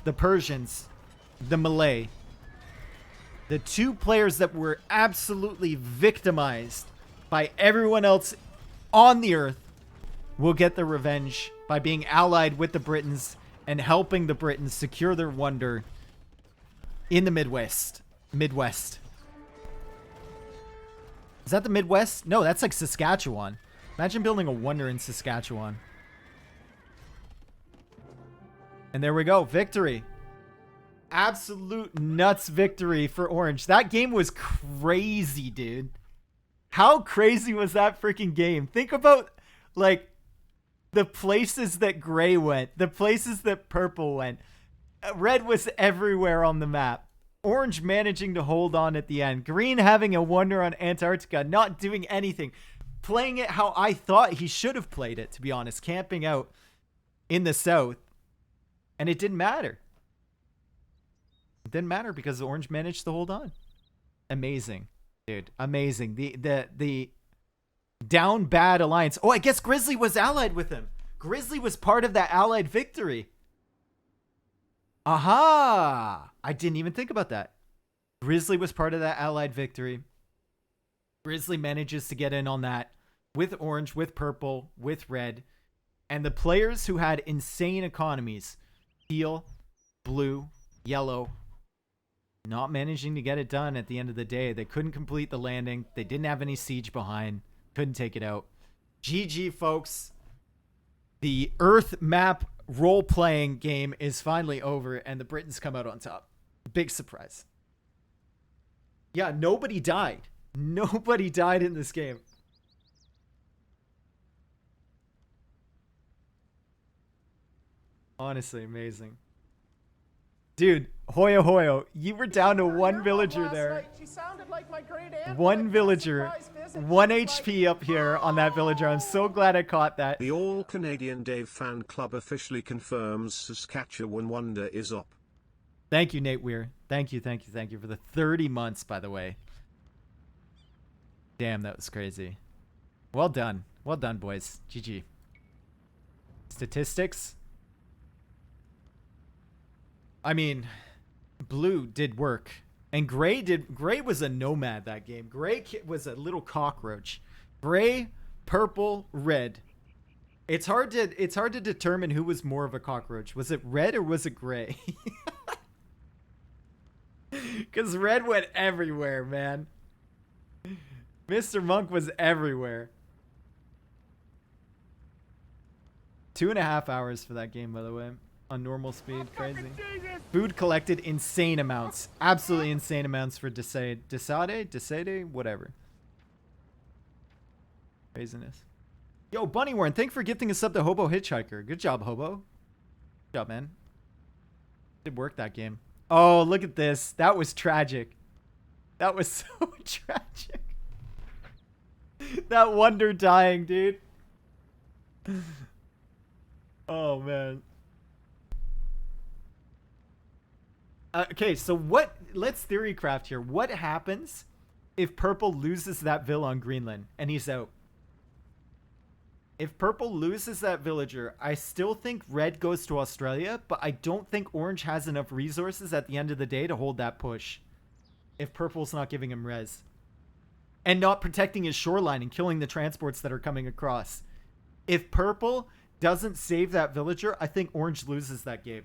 the Persians, the Malay, the two players that were absolutely victimized by everyone else on the earth, will get their revenge by being allied with the Britons and helping the Britons secure their wonder in the Midwest. Is that the Midwest? No, that's like Saskatchewan. Imagine building a wonder in Saskatchewan. And there we go. Victory. Absolute nuts victory for Orange. That game was crazy, dude. How crazy was that freaking game? Think about, like, the places that gray went. The places that purple went. Red was everywhere on the map. Orange managing to hold on at the end. Green having a wonder on Antarctica. Not doing anything. Playing it how I thought he should have played it, to be honest. Camping out in the south. And it didn't matter. It didn't matter because Orange managed to hold on. Amazing. Dude, amazing. The down bad alliance. Oh, I guess Grizzly was allied with him. Grizzly was part of that allied victory. Aha! I didn't even think about that. Grizzly was part of that allied victory. Grizzly manages to get in on that with Orange, with Purple, with Red. And the players who had insane economies, Teal, Blue, Yellow, not managing to get it done at the end of the day. They couldn't complete the landing. They didn't have any siege behind. Couldn't take it out. GG, folks. The Earth map role-playing game is finally over, and the Britons come out on top. Big surprise. Yeah, nobody died. Nobody died in this game. Honestly, amazing. Dude, Hoyo Hoyo, you were down to one villager there. One villager. 1 HP up here on that villager. I'm so glad I caught that. The All-Canadian Dave fan club officially confirms Saskatchewan Wonder is up. Thank you, Nate Weir. Thank you for the 30 months, by the way. Damn, that was crazy. Well done. Well done, boys. GG. Statistics. I mean, Blue did work. And Gray was a nomad that game. Gray was a little cockroach. Gray, Purple, Red. It's hard to determine who was more of a cockroach. Was it Red or was it Gray? Because Red went everywhere, man. Mr. Monk was everywhere. 2.5 hours for that game, by the way. On normal speed. Crazy. Food collected insane amounts. Absolutely insane amounts for Desade, whatever. Craziness. Yo, Bunny Warren, thanks for gifting us up to Hobo Hitchhiker. Good job, Hobo. Good job, man. Did work that game. Oh, look at this. That was tragic. That was so tragic. That wonder dying, dude. Oh, man. Okay, so let's theorycraft here. What happens if Purple loses that villa on Greenland and he's out? If Purple loses that villager, I still think Red goes to Australia, but I don't think Orange has enough resources at the end of the day to hold that push. If Purple's not giving him res. And not protecting his shoreline and killing the transports that are coming across. If Purple doesn't save that villager, I think Orange loses that game.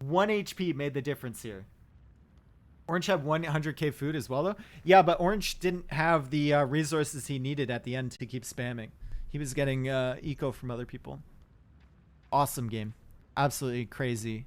1 HP made the difference here. Orange had 100k food as well, though. Yeah, but Orange didn't have the resources he needed at the end to keep spamming. He was getting eco from other people. Awesome game. Absolutely crazy.